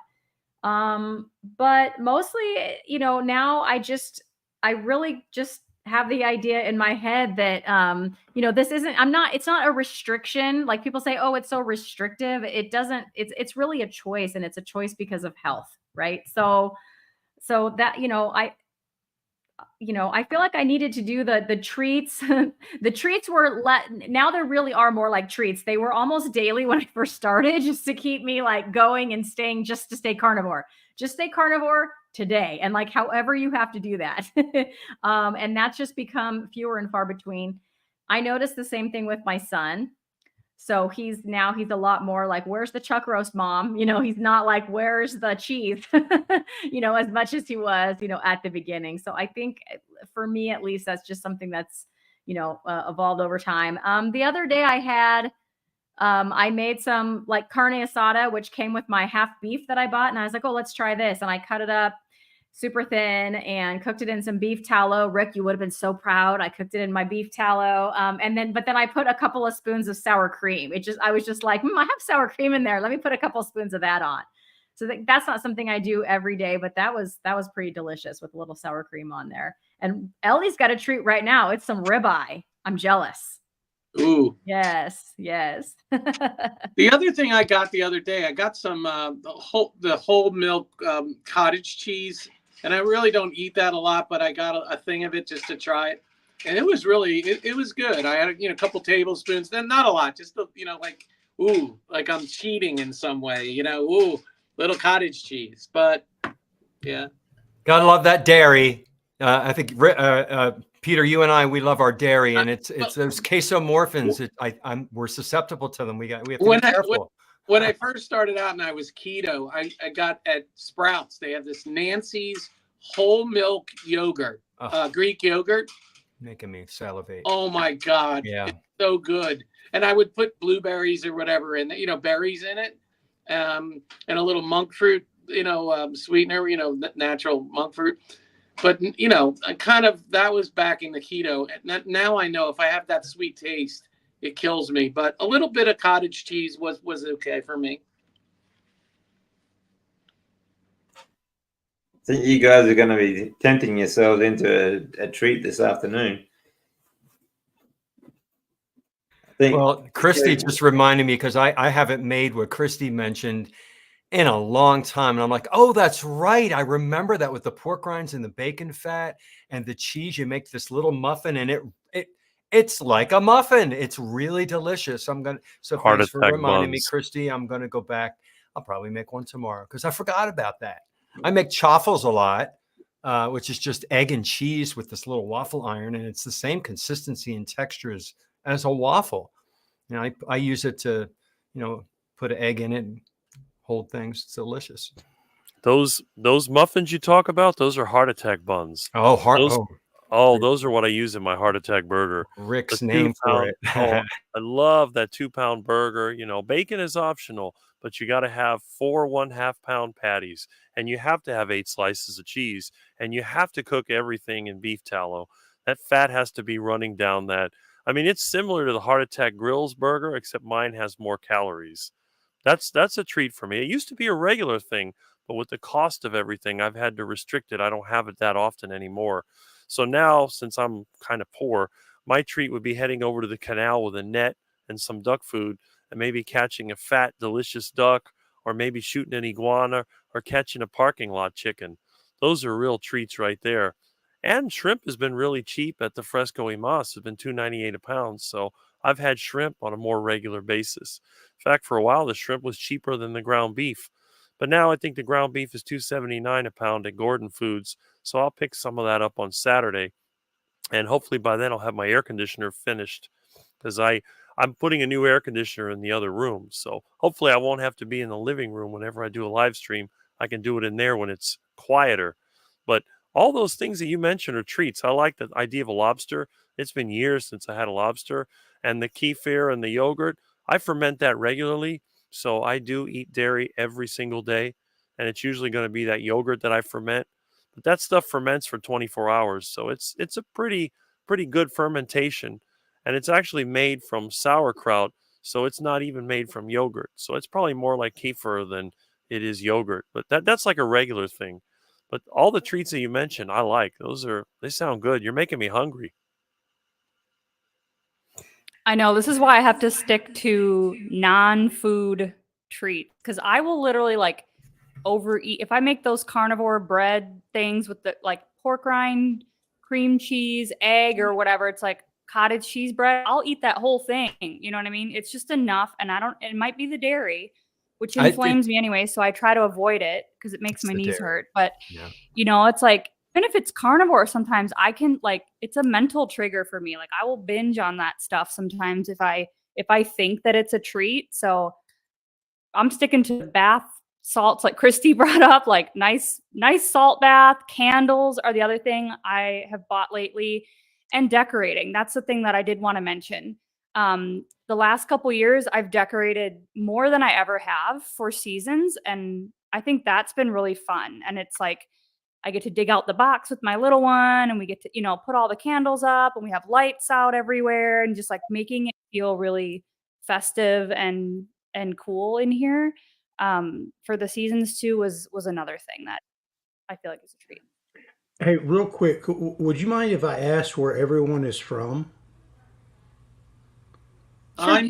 But mostly, now I really just have the idea in my head that, it's not a restriction. Like people say, oh, it's so restrictive. It doesn't, it's really a choice, and it's a choice because of health. Right. So that, I feel like I needed to do the treats. The treats were now there really are more like treats. They were almost daily when I first started, just to keep me like going and just to stay carnivore. Just stay carnivore today. And like however you have to do that. And that's just become fewer and far between. I noticed the same thing with my son. So he's a lot more like, where's the chuck roast, mom? He's not like, where's the cheese, as much as he was, at the beginning. So I think for me, at least, that's just something that's, evolved over time. The other day I made some like carne asada, which came with my half beef that I bought. And I was like, oh, let's try this. And I cut it up super thin and cooked it in some beef tallow. Rick, you would have been so proud. I cooked it in my beef tallow. But then I put a couple of spoons of sour cream. I was just like, I have sour cream in there. Let me put a couple of spoons of that on. So that's not something I do every day, but that was pretty delicious with a little sour cream on there. And Ellie's got a treat right now. It's some ribeye. I'm jealous. Ooh. Yes. The other thing I got the other day, I got some the whole milk cottage cheese, and I really don't eat that a lot, but I got a thing of it just to try it. and it was really it was good. I had a couple tablespoons, then not a lot, just like ooh, like I'm cheating in some way, ooh, little cottage cheese, but yeah. Gotta love that dairy. I think Peter, you and I, we love our dairy, and it's those casomorphins. We're susceptible to them. We have to be careful. When I first started out and I was keto, I got at Sprouts. They have this Nancy's whole milk yogurt, Greek yogurt. Making me salivate. Oh my God. Yeah. It's so good. And I would put blueberries or whatever in, berries in it, and a little monk fruit, sweetener, natural monk fruit. But, that was back in the keto. Now I know if I have that sweet taste, it kills me. But a little bit of cottage cheese was okay for me. I think you guys are going to be tempting yourselves into a treat this afternoon. Well, Christy just reminded me, because I haven't made what Christy mentioned in a long time. And I'm like, oh, that's right. I remember that with the pork rinds and the bacon fat and the cheese. You make this little muffin, and it's like a muffin. It's really delicious. Thanks for reminding me, Christy. I'm going to go back. I'll probably make one tomorrow because I forgot about that. I make chaffles a lot, which is just egg and cheese with this little waffle iron. And it's the same consistency and texture as a waffle. I use it to, put an egg in it and hold things. It's delicious. Those muffins you talk about, those are heart attack buns. Those are what I use in my heart attack burger. Rick's name for it. I love that 2-pound burger. Bacon is optional, but you got to have 4 1/2-pound patties, and you have to have 8 slices of cheese, and you have to cook everything in beef tallow. That fat has to be running down that. I mean, it's similar to the Heart Attack Grills burger, except mine has more calories. That's a treat for me. It used to be a regular thing, but with the cost of everything, I've had to restrict it. I don't have it that often anymore. So now, since I'm kind of poor, my treat would be heading over to the canal with a net and some duck food, and maybe catching a fat, delicious duck, or maybe shooting an iguana, or catching a parking lot chicken. Those are real treats right there. And shrimp has been really cheap at the Fresco y Mas. It's been $2.98 a pound. So I've had shrimp on a more regular basis. In fact, for a while, the shrimp was cheaper than the ground beef. But now I think the ground beef is $2.79 a pound at Gordon Foods. So I'll pick some of that up on Saturday. And hopefully by then I'll have my air conditioner finished, because I'm putting a new air conditioner in the other room. So hopefully I won't have to be in the living room whenever I do a live stream. I can do it in there when it's quieter. But all those things that you mentioned are treats. I like the idea of a lobster. It's been years since I had a lobster. And the kefir and the yogurt, I ferment that regularly. So I do eat dairy every single day. And it's usually going to be that yogurt that I ferment. But that stuff ferments for 24 hours. So it's a pretty good fermentation. And it's actually made from sauerkraut. So it's not even made from yogurt. So it's probably more like kefir than it is yogurt. But that's like a regular thing. But all the treats that you mentioned, I like. They sound good. You're making me hungry. I know. This is why I have to stick to non-food treats, because I will literally overeat. If I make those carnivore bread things with the pork rind, cream cheese, egg, or whatever, it's like cottage cheese bread, I'll eat that whole thing. You know what I mean? It's just enough. And it might be the dairy, which inflames me anyway. So I try to avoid it because it makes my knees hurt. But, it's like, even if it's carnivore, sometimes I can it's a mental trigger for me. I will binge on that stuff sometimes if I think that it's a treat. So I'm sticking to bath salts, like Christy brought up, nice salt bath. Candles are the other thing I have bought lately, and decorating. That's the thing that I did want to mention. The last couple years, I've decorated more than I ever have for seasons. And I think that's been really fun. And it's I get to dig out the box with my little one, and we get to, put all the candles up, and we have lights out everywhere, and just making it feel really festive and cool in here. For the seasons too was another thing that I feel like is a treat. Hey, real quick, would you mind if I asked where everyone is from? Sure.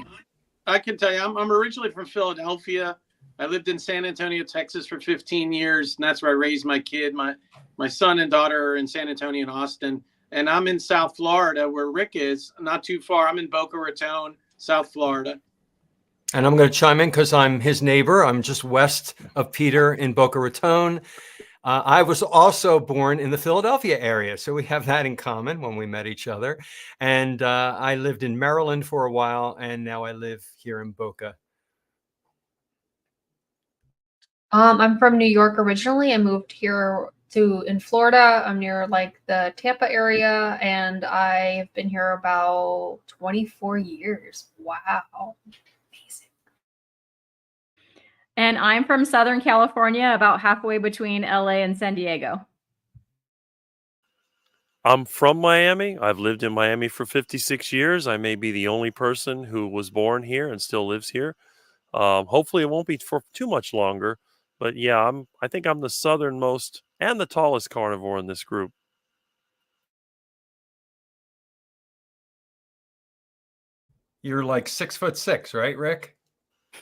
I can tell you, I'm originally from Philadelphia. I lived in San Antonio, Texas for 15 years, and that's where I raised my kid. My son and daughter are in San Antonio and Austin. and I'm in South Florida where Rick is, not too far. I'm in Boca Raton, South Florida. And I'm going to chime in because I'm his neighbor. I'm just west of Peter in Boca Raton. I was also born in the Philadelphia area, so we have that in common when we met each other. And I lived in Maryland for a while, and now I live here in Boca. I'm from New York originally. I moved here in Florida. I'm near like the Tampa area, and I've been here about 24 years. Wow. Amazing. And I'm from Southern California, about halfway between LA and San Diego. I'm from Miami. I've lived in Miami for 56 years. I may be the only person who was born here and still lives here. Hopefully it won't be for too much longer. But yeah, I think I'm the southernmost and the tallest carnivore in this group. You're like 6'6", right, Rick?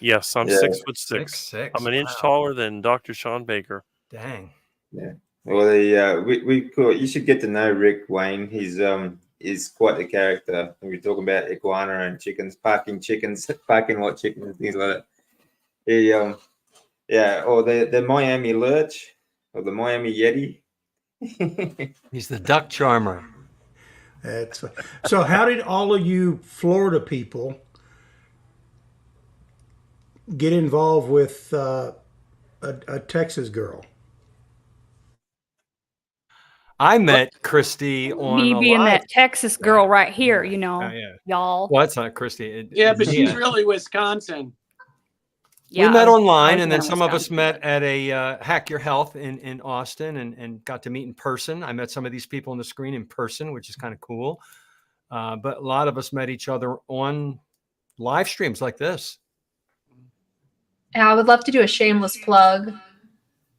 Yes, I'm Yeah. 6'6". 6'6". I'm an inch Wow. taller than Dr. Sean Baker. Dang. Yeah. Well, you should get to know Rick, Wayne. He's quite the character. We were talking about iguana and chickens, parking lot chickens, and things like that. Or the Miami Lurch or the Miami Yeti. He's the duck charmer. So how did all of you Florida people get involved with a Texas girl? I met Christy on Me a being live. that Texas girl right here, you know, Oh, yeah. y'all. Well, it's not Christy. Yeah, but she's Mia. really Wisconsin. Yeah, We met I online, was and then born in some of us Wisconsin, met but- at a Hack Your Health in Austin, and got to meet in person. I met some of these people on the screen in person, which is kind of cool. But a lot of us met each other on live streams like this. And I would love to do a shameless plug.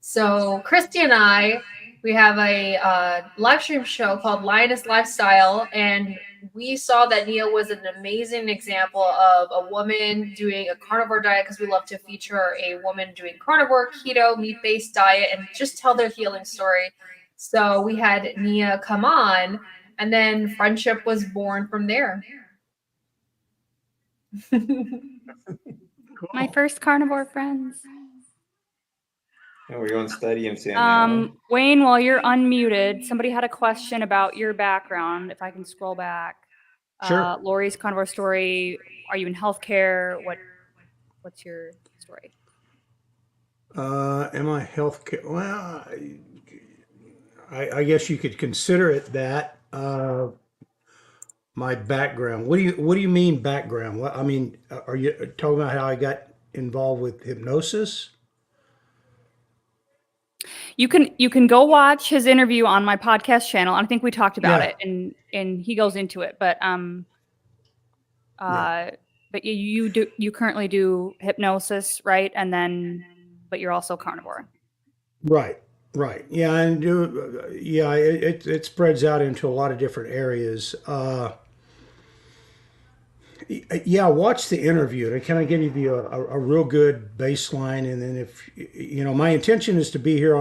So Christy and I, we have a live stream show called Lioness Lifestyle, and we saw that Nia was an amazing example of a woman doing a carnivore diet, because we love to feature a woman doing carnivore, keto, meat-based diet, and just tell their healing story. So we had Nia come on, and then friendship was born from there. My first carnivore friends. And we're on Stadium Sound now. Wayne, while you're unmuted, somebody had a question about your background. If I can scroll back. Sure. Lori's carnivore story. Are you in healthcare? What's your story? Am I healthcare? Well, I guess you could consider it that. My background. What do you mean background? What I mean, are you talking about how I got involved with hypnosis? You can go watch his interview on my podcast channel. I think we talked about Yeah. it, and he goes into it. But but you currently do hypnosis, right? And then, but you're also carnivore. Right. Yeah, and it spreads out into a lot of different areas. Yeah, watch the interview. It kind of give you a real good baseline, and then if my intention is to be here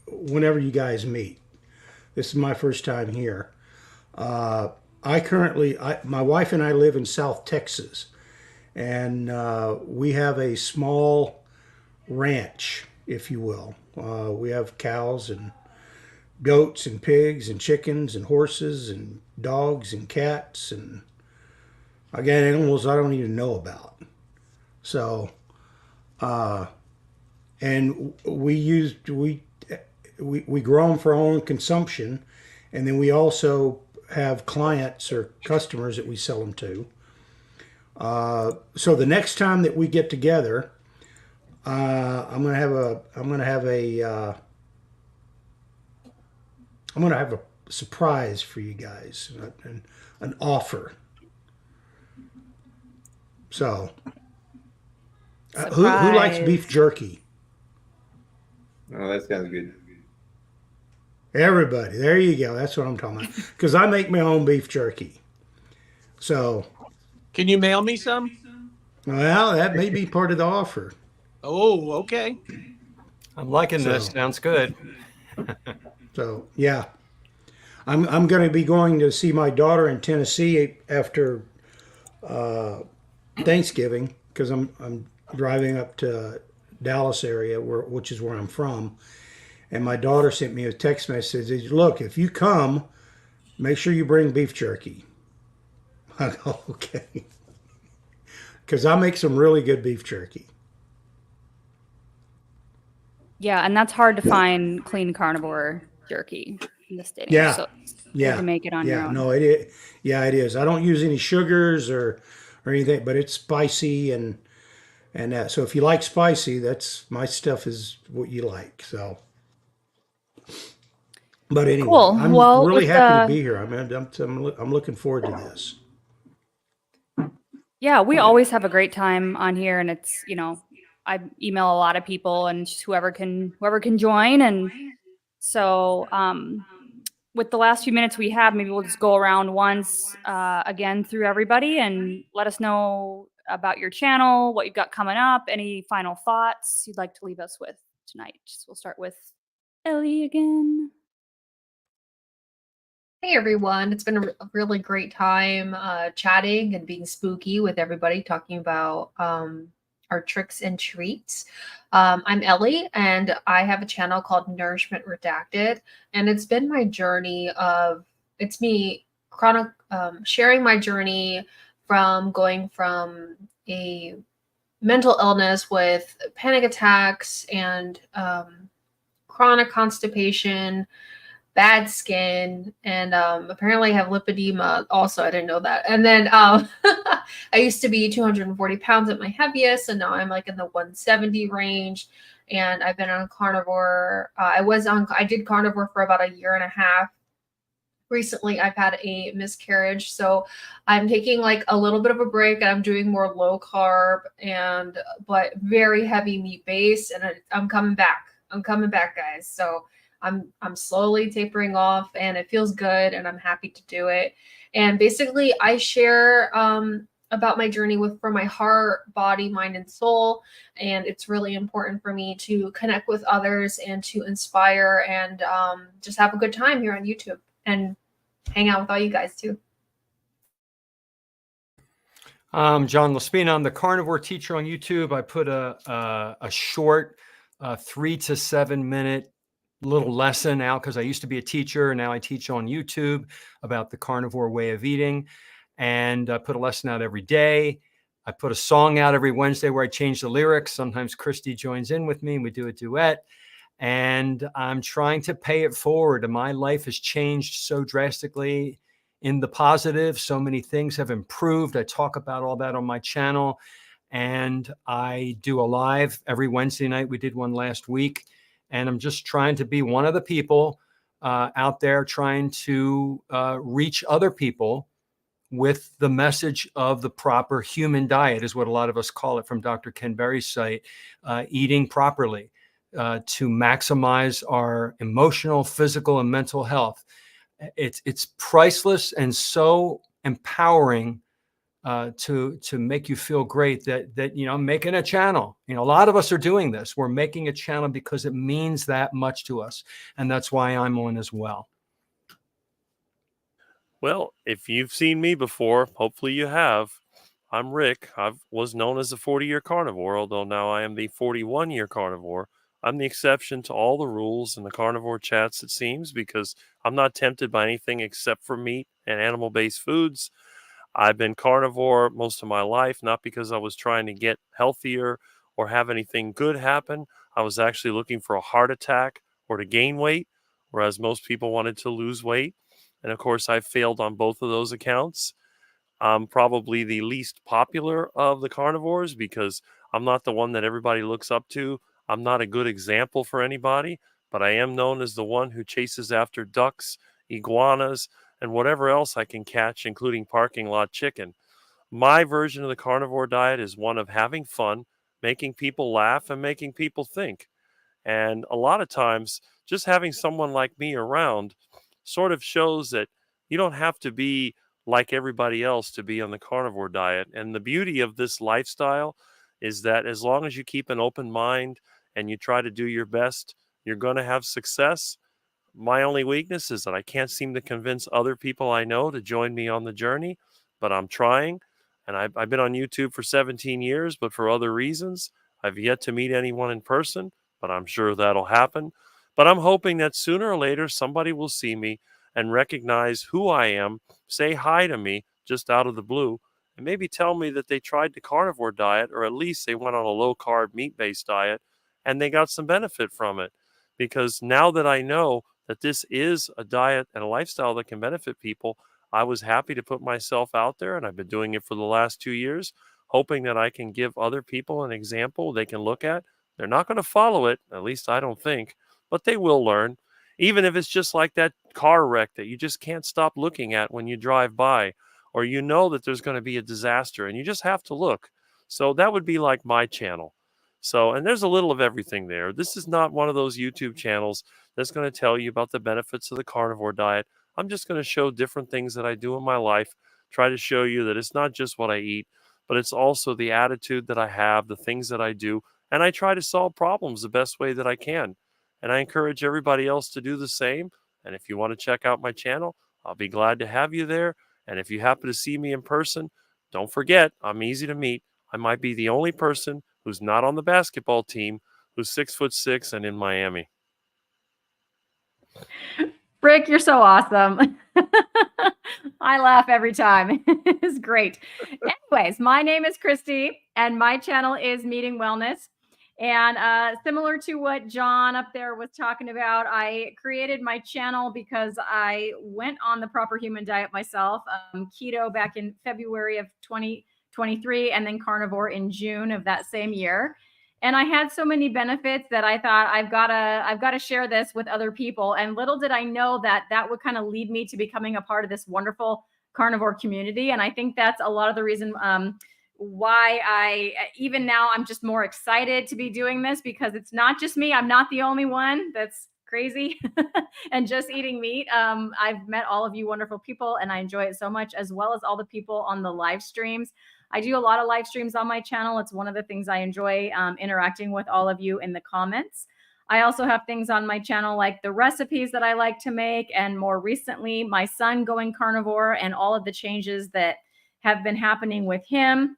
whenever you guys meet. This is my first time here. My wife and I live in South Texas, and we have a small ranch, if you will. We have cows and goats and pigs and chickens and horses and dogs and cats, and I got animals I don't even know about. So, and we grow them for our own consumption, and then we also have clients or customers that we sell them to. So the next time that we get together, I'm gonna have a surprise for you guys, an offer. So, who likes beef Surprise. jerky? Oh, that sounds good. Everybody, there you go. That's what I'm talking about. Because I make my own beef jerky. So, Can you mail me some? well, that may be part of the offer. Oh, okay. I'm liking this. So- Sounds good. So, yeah. I'm going to be going to see my daughter in Tennessee after Thanksgiving because I'm driving up to Dallas area, which is where I'm from. And my daughter sent me a text message. Says, look, if you come, make sure you bring beef jerky. I go, okay. Because I make some really good beef jerky. Yeah, and that's hard to find clean carnivore jerky in this day and age. Yeah. So it's good Yeah. to make it on your Yeah. own. No, it is. Yeah, it is. I don't use any sugars or anything, but it's spicy and that. So if you like spicy, that's my stuff is what you like. So, but anyway, Cool. I'm Well, really with happy to the be here. I'm looking forward to this. yeah, we always have a great time on here, and it's I email a lot of people and just whoever can join, and so with the last few minutes we have, maybe we'll just go around once again through everybody and let us know about your channel, what you've got coming up, any final thoughts you'd like to leave us with tonight. So we'll start with Ellie again. Hey everyone, it's been a really great time chatting and being spooky with everybody, talking about our tricks and treats. I'm Ellie, and I have a channel called Nourishment Redacted, and it's been my journey it's me sharing my journey from going from a mental illness with panic attacks and chronic constipation, bad skin, and apparently I have lipedema also. I didn't know that. And then I used to be 240 pounds at my heaviest, and now I'm like in the 170 range. And I've been on carnivore. I did carnivore for about a year and a half. Recently I've had a miscarriage, so I'm taking like a little bit of a break, and I'm doing more low carb but very heavy meat base, and I'm coming back. I'm coming back, guys. So I'm slowly tapering off, and it feels good, and I'm happy to do it. And basically I share about my journey for my heart, body, mind, and soul. And it's really important for me to connect with others and to inspire and just have a good time here on YouTube and hang out with all you guys too. I'm John Laspina. I'm the carnivore teacher on YouTube. I put a short 3 to 7 minute little lesson out because I used to be a teacher, and now I teach on YouTube about the carnivore way of eating. And I put a lesson out every day. I put a song out every Wednesday where I change the lyrics. Sometimes Christy joins in with me and we do a duet. And I'm trying to pay it forward. And my life has changed so drastically in the positive. So many things have improved. I talk about all that on my channel. And I do a live every Wednesday night. We did one last week. And I'm just trying to be one of the people out there trying to reach other people with the message of the proper human diet, is what a lot of us call it, from Dr. Ken Berry's site, eating properly to maximize our emotional, physical, and mental health. It's priceless and so empowering to make you feel great that I'm making a channel. A lot of us are doing this. We're making a channel because it means that much to us, and that's why I'm on as well. Well, if you've seen me before, hopefully you have. I'm Rick. I was known as the 40-year carnivore, although now I am the 41-year carnivore. I'm the exception to all the rules in the carnivore chats, it seems, because I'm not tempted by anything except for meat and animal-based foods. I've been carnivore most of my life, not because I was trying to get healthier or have anything good happen. I was actually looking for a heart attack or to gain weight, whereas most people wanted to lose weight. And of course, I failed on both of those accounts. I'm probably the least popular of the carnivores because I'm not the one that everybody looks up to. I'm not a good example for anybody, but I am known as the one who chases after ducks, iguanas, and whatever else I can catch, including parking lot chicken. My version of the carnivore diet is one of having fun, making people laugh, and making people think. And a lot of times, just having someone like me around sort of shows that you don't have to be like everybody else to be on the carnivore diet. And the beauty of this lifestyle is that as long as you keep an open mind and you try to do your best, you're going to have success. My only weakness is that I can't seem to convince other people I know to join me on the journey, but I'm trying. And I've been on YouTube for 17 years, but for other reasons, I've yet to meet anyone in person, but I'm sure that'll happen. But I'm hoping that sooner or later somebody will see me and recognize who I am, say hi to me just out of the blue, and maybe tell me that they tried the carnivore diet, or at least they went on a low carb meat based diet and they got some benefit from it. Because now that I know that this is a diet and a lifestyle that can benefit people, I was happy to put myself out there, and I've been doing it for the last 2 years, hoping that I can give other people an example they can look at. They're not going to follow it, at least I don't think, but they will learn. Even if it's just like that car wreck that you just can't stop looking at when you drive by, or you know that there's going to be a disaster and you just have to look. So that would be like my channel. So, and there's a little of everything there. This is not one of those YouTube channels that's going to tell you about the benefits of the carnivore diet. I'm just going to show different things that I do in my life, try to show you that it's not just what I eat, but it's also the attitude that I have, the things that I do, and I try to solve problems the best way that I can. And I encourage everybody else to do the same. And if you want to check out my channel, I'll be glad to have you there. And if you happen to see me in person, don't forget, I'm easy to meet. I might be the only person who's not on the basketball team who's 6'6" and in Miami. Rick, you're so awesome. I laugh every time. It's great. Anyways, my name is Christy, and my channel is Meeting Wellness. And similar to what John up there was talking about, I created my channel because I went on the proper human diet myself, keto back in February of 2023, and then carnivore in June of that same year. And I had so many benefits that I thought I've got to share this with other people. And little did I know that that would kind of lead me to becoming a part of this wonderful carnivore community. And I think that's a lot of the reason why even now I'm just more excited to be doing this, because it's not just me. I'm not the only one that's crazy and just eating meat. I've met all of you wonderful people, and I enjoy it so much, as well as all the people on the live streams. I do a lot of live streams on my channel. It's one of the things I enjoy, interacting with all of you in the comments. I also have things on my channel like the recipes that I like to make, and more recently, my son going carnivore and all of the changes that have been happening with him.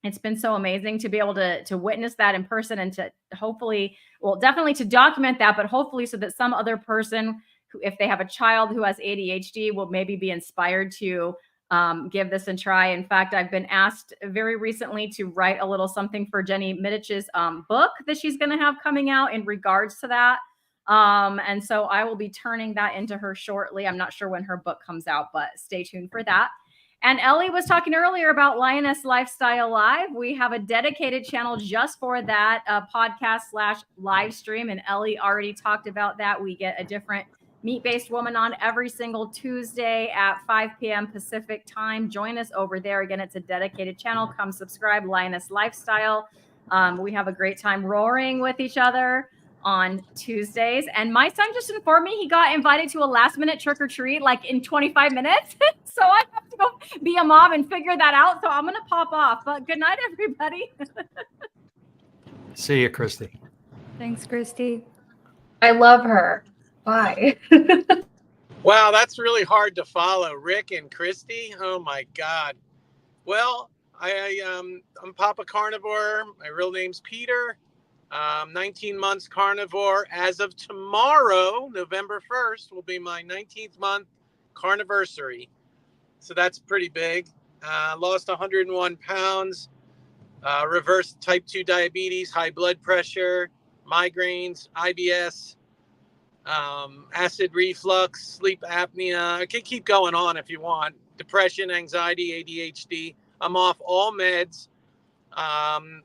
It's been so amazing to be able to witness that in person, and to hopefully, well, definitely to document that, but hopefully so that some other person who, if they have a child who has ADHD, will maybe be inspired to give this a try. In fact, I've been asked very recently to write a little something for Jenny Midich's book that she's going to have coming out in regards to that. And so I will be turning that into her shortly. I'm not sure when her book comes out, but stay tuned for that. And Ellie was talking earlier about Lioness Lifestyle Live. We have a dedicated channel just for that podcast/live stream. And Ellie already talked about that. We get a different meat-based woman on every single Tuesday at 5 p.m. Pacific time. Join us over there. Again, it's a dedicated channel. Come subscribe, Lioness Lifestyle. We have a great time roaring with each other on Tuesdays. And my son just informed me he got invited to a last-minute trick-or-treat like in 25 minutes. So I have to go be a mom and figure that out. So I'm going to pop off. But good night, everybody. See you, Christy. Thanks, Christy. I love her. Bye. Wow, that's really hard to follow. Rick and Christy. Oh my God. Well, I'm Papa Carnivore. My real name's Peter. 19 months carnivore. As of tomorrow, November 1st, will be my 19th month carniversary. So that's pretty big. Lost 101 pounds. Reversed type 2 diabetes, high blood pressure, migraines, IBS. Acid reflux, sleep apnea. I can keep going on if you want. Depression, anxiety, ADHD. I'm off all meds,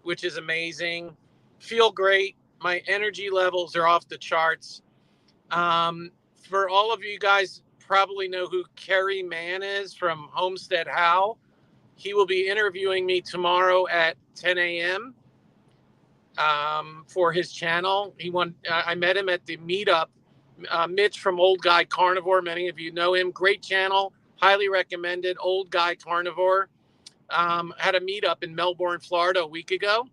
which is amazing. Feel great. My energy levels are off the charts. For all of you guys probably know who Kerry Mann is from Homestead How. He will be interviewing me tomorrow at 10 a.m. For his channel. I met him at the meetup. Mitch from Old Guy Carnivore. Many of you know him. Great channel. Highly recommended. Old Guy Carnivore. Had a meetup in Melbourne, Florida a week ago.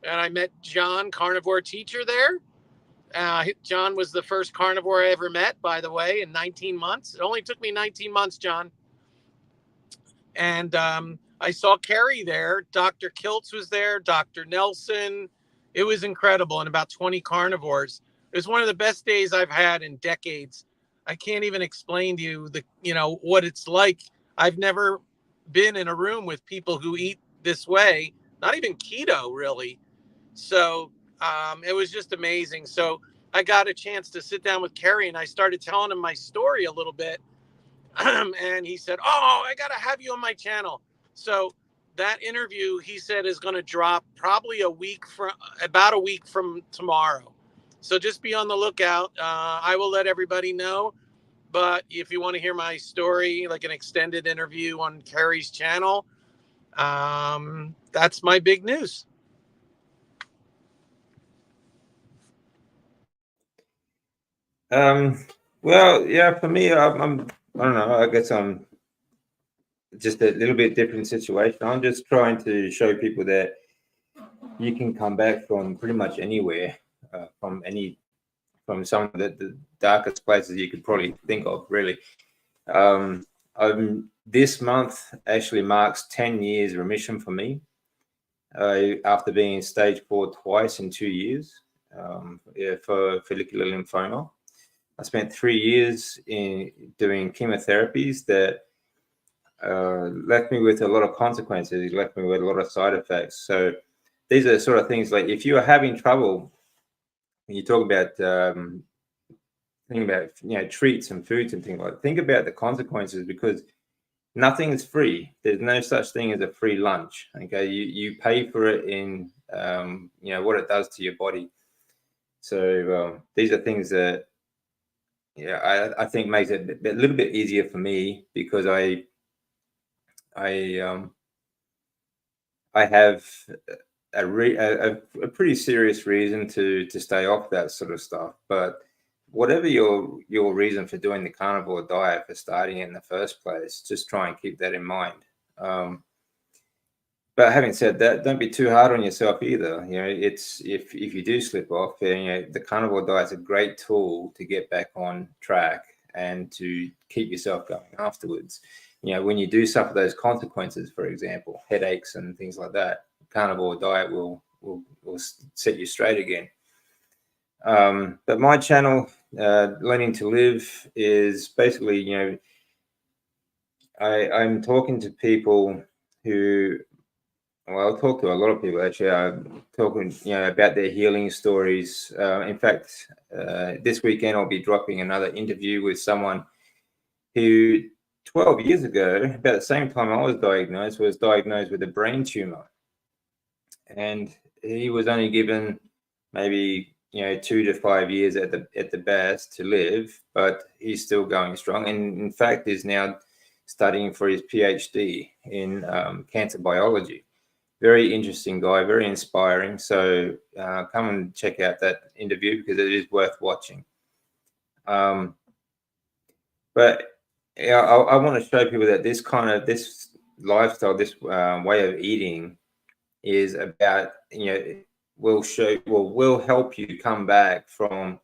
And I met John, carnivore teacher there. John was the first carnivore I ever met, by the way, in 19 months. It only took me 19 months, John. And I saw Carrie there. Dr. Kiltz was there, Dr. Nelson. It was incredible, and about 20 carnivores. It was one of the best days I've had in decades. I can't even explain to you what it's like. I've never been in a room with people who eat this way, not even keto, really. So it was just amazing. So I got a chance to sit down with Carrie, and I started telling him my story a little bit. And he said, "Oh, I got to have you on my channel." So that interview, he said, is going to drop probably about a week from tomorrow. So just be on the lookout. I will let everybody know. But if you want to hear my story, like an extended interview on Carrie's channel, that's my big news. Well, yeah, for me, I don't know. I guess I'm just a little bit different situation. I'm just trying to show people that you can come back from pretty much anywhere, from some of the darkest places you could probably think of, really. This month actually marks 10 years remission for me, after being in stage 4 twice in 2 years, for follicular lymphoma. I spent 3 years in doing chemotherapies that left me with a lot of consequences. It left me with a lot of side effects. So these are the sort of things, like if you are having trouble, when you talk about think about treats and foods and things like that, think about the consequences, because nothing is free. There's no such thing as a free lunch. Okay, you pay for it in what it does to your body. So these are things that I think makes it a little bit easier for me, because I have a pretty serious reason to stay off that sort of stuff. But whatever your reason for doing the carnivore diet, for starting in the first place, just try and keep that in mind. But having said that, don't be too hard on yourself either. It's if you do slip off, the carnivore diet is a great tool to get back on track and to keep yourself going afterwards. When you do suffer those consequences, for example, headaches and things like that, carnivore diet will set you straight again. But my channel, Learning to Live, is basically, I'm talking to people who, well, I talk to a lot of people actually. I'm talking, about their healing stories. In fact, this weekend I'll be dropping another interview with someone who 12 years ago, about the same time I was diagnosed with a brain tumor. And he was only given maybe 2 to 5 years at the best to live, but he's still going strong. And in fact, is now studying for his PhD in cancer biology. Very interesting guy, very inspiring. So come and check out that interview, because it is worth watching. But I want to show people that this lifestyle, this way of eating, is about, will help you come back from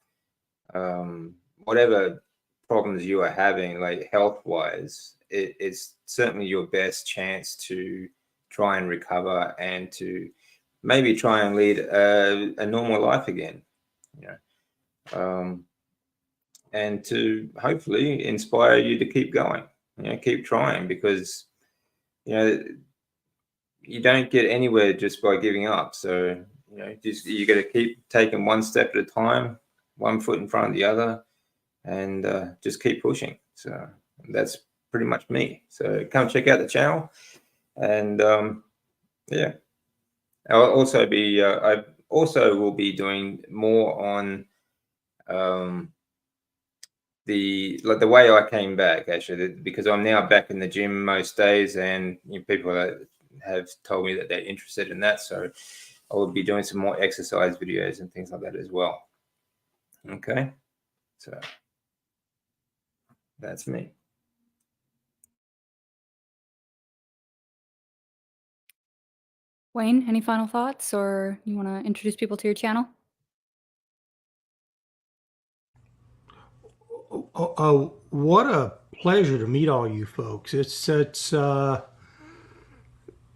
whatever problems you are having, like health-wise. It's certainly your best chance to try and recover and to maybe try and lead a normal life again, and to hopefully inspire you to keep going, keep trying, because you don't get anywhere just by giving up. So you got to keep taking one step at a time, one foot in front of the other, and just keep pushing. So that's pretty much me. So come check out the channel, and I'll also be I also will be doing more on the way I came back, actually, because I'm now back in the gym most days, and people have told me that they're interested in that. So I will be doing some more exercise videos and things like that as well. Okay, so that's me. Wayne, any final thoughts, or you want to introduce people to your channel? what a pleasure to meet all you folks. It's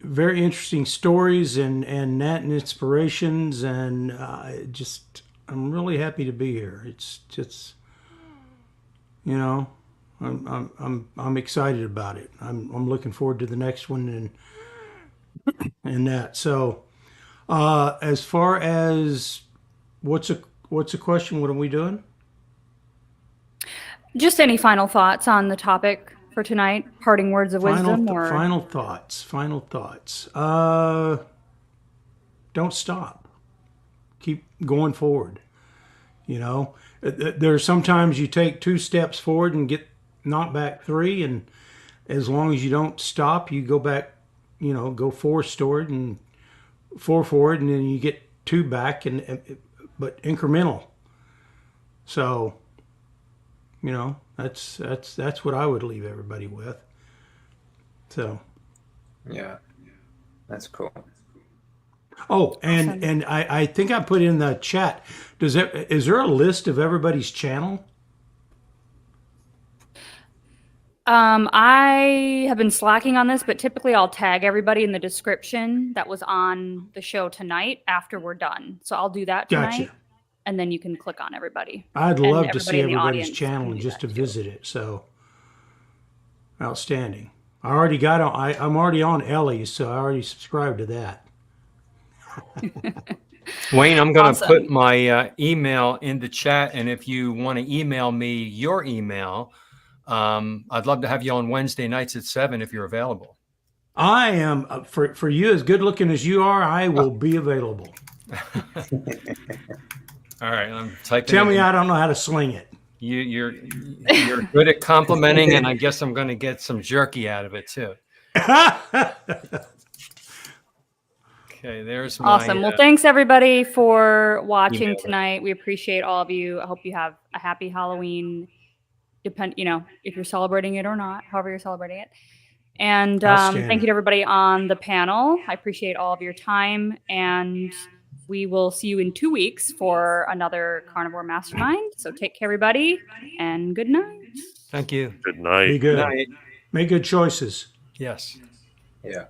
very interesting stories and inspirations, and I'm really happy to be here. It's just, you know, I'm excited about it. I'm looking forward to the next one and that. So, as far as what's a question? What are we doing? Just any final thoughts on the topic for tonight? Parting words of wisdom, or Final thoughts. Don't stop. Keep going forward. You know, there's sometimes you take 2 steps forward and get knocked back 3, and as long as you don't stop, you go back. You know, go 4 forward, and then you get 2 back, but incremental. So, you know, that's what I would leave everybody with. So, Yeah, that's cool. oh, and Awesome. and I think I put in the chat. Is there a list of everybody's channel? I have been slacking on this, but typically I'll tag everybody in the description that was on the show tonight after we're done. So I'll do that tonight, Gotcha. and then you can click on everybody. I'd And love to see everybody in the everybody's audience channel can and do just to that too. visit it. So, outstanding. I already got on. I'm already on Ellie's, so I already subscribed to that. Wayne, I'm going to Awesome. put my email in the chat, and if you want to email me your email, I'd love to have you on Wednesday nights at 7 if you're available. I am for you, as good looking as you are. I will be available. All right, I'm typing. Tell it me in. I don't know how to sling it. You're good at complimenting, and I guess I'm going to get some jerky out of it too. Okay, there's my. Awesome. Well, thanks everybody for watching Email it. tonight. We appreciate all of you. I hope you have a happy Halloween. You know, if you're celebrating it or not, however you're celebrating it. And Outstanding. thank you to everybody on the panel. I appreciate all of your time, and we will see you in 2 weeks for another Carnivore Mastermind. So take care, everybody, and good night. Thank you. Good night. Be Good good. night. Make good choices. Yes. Yeah.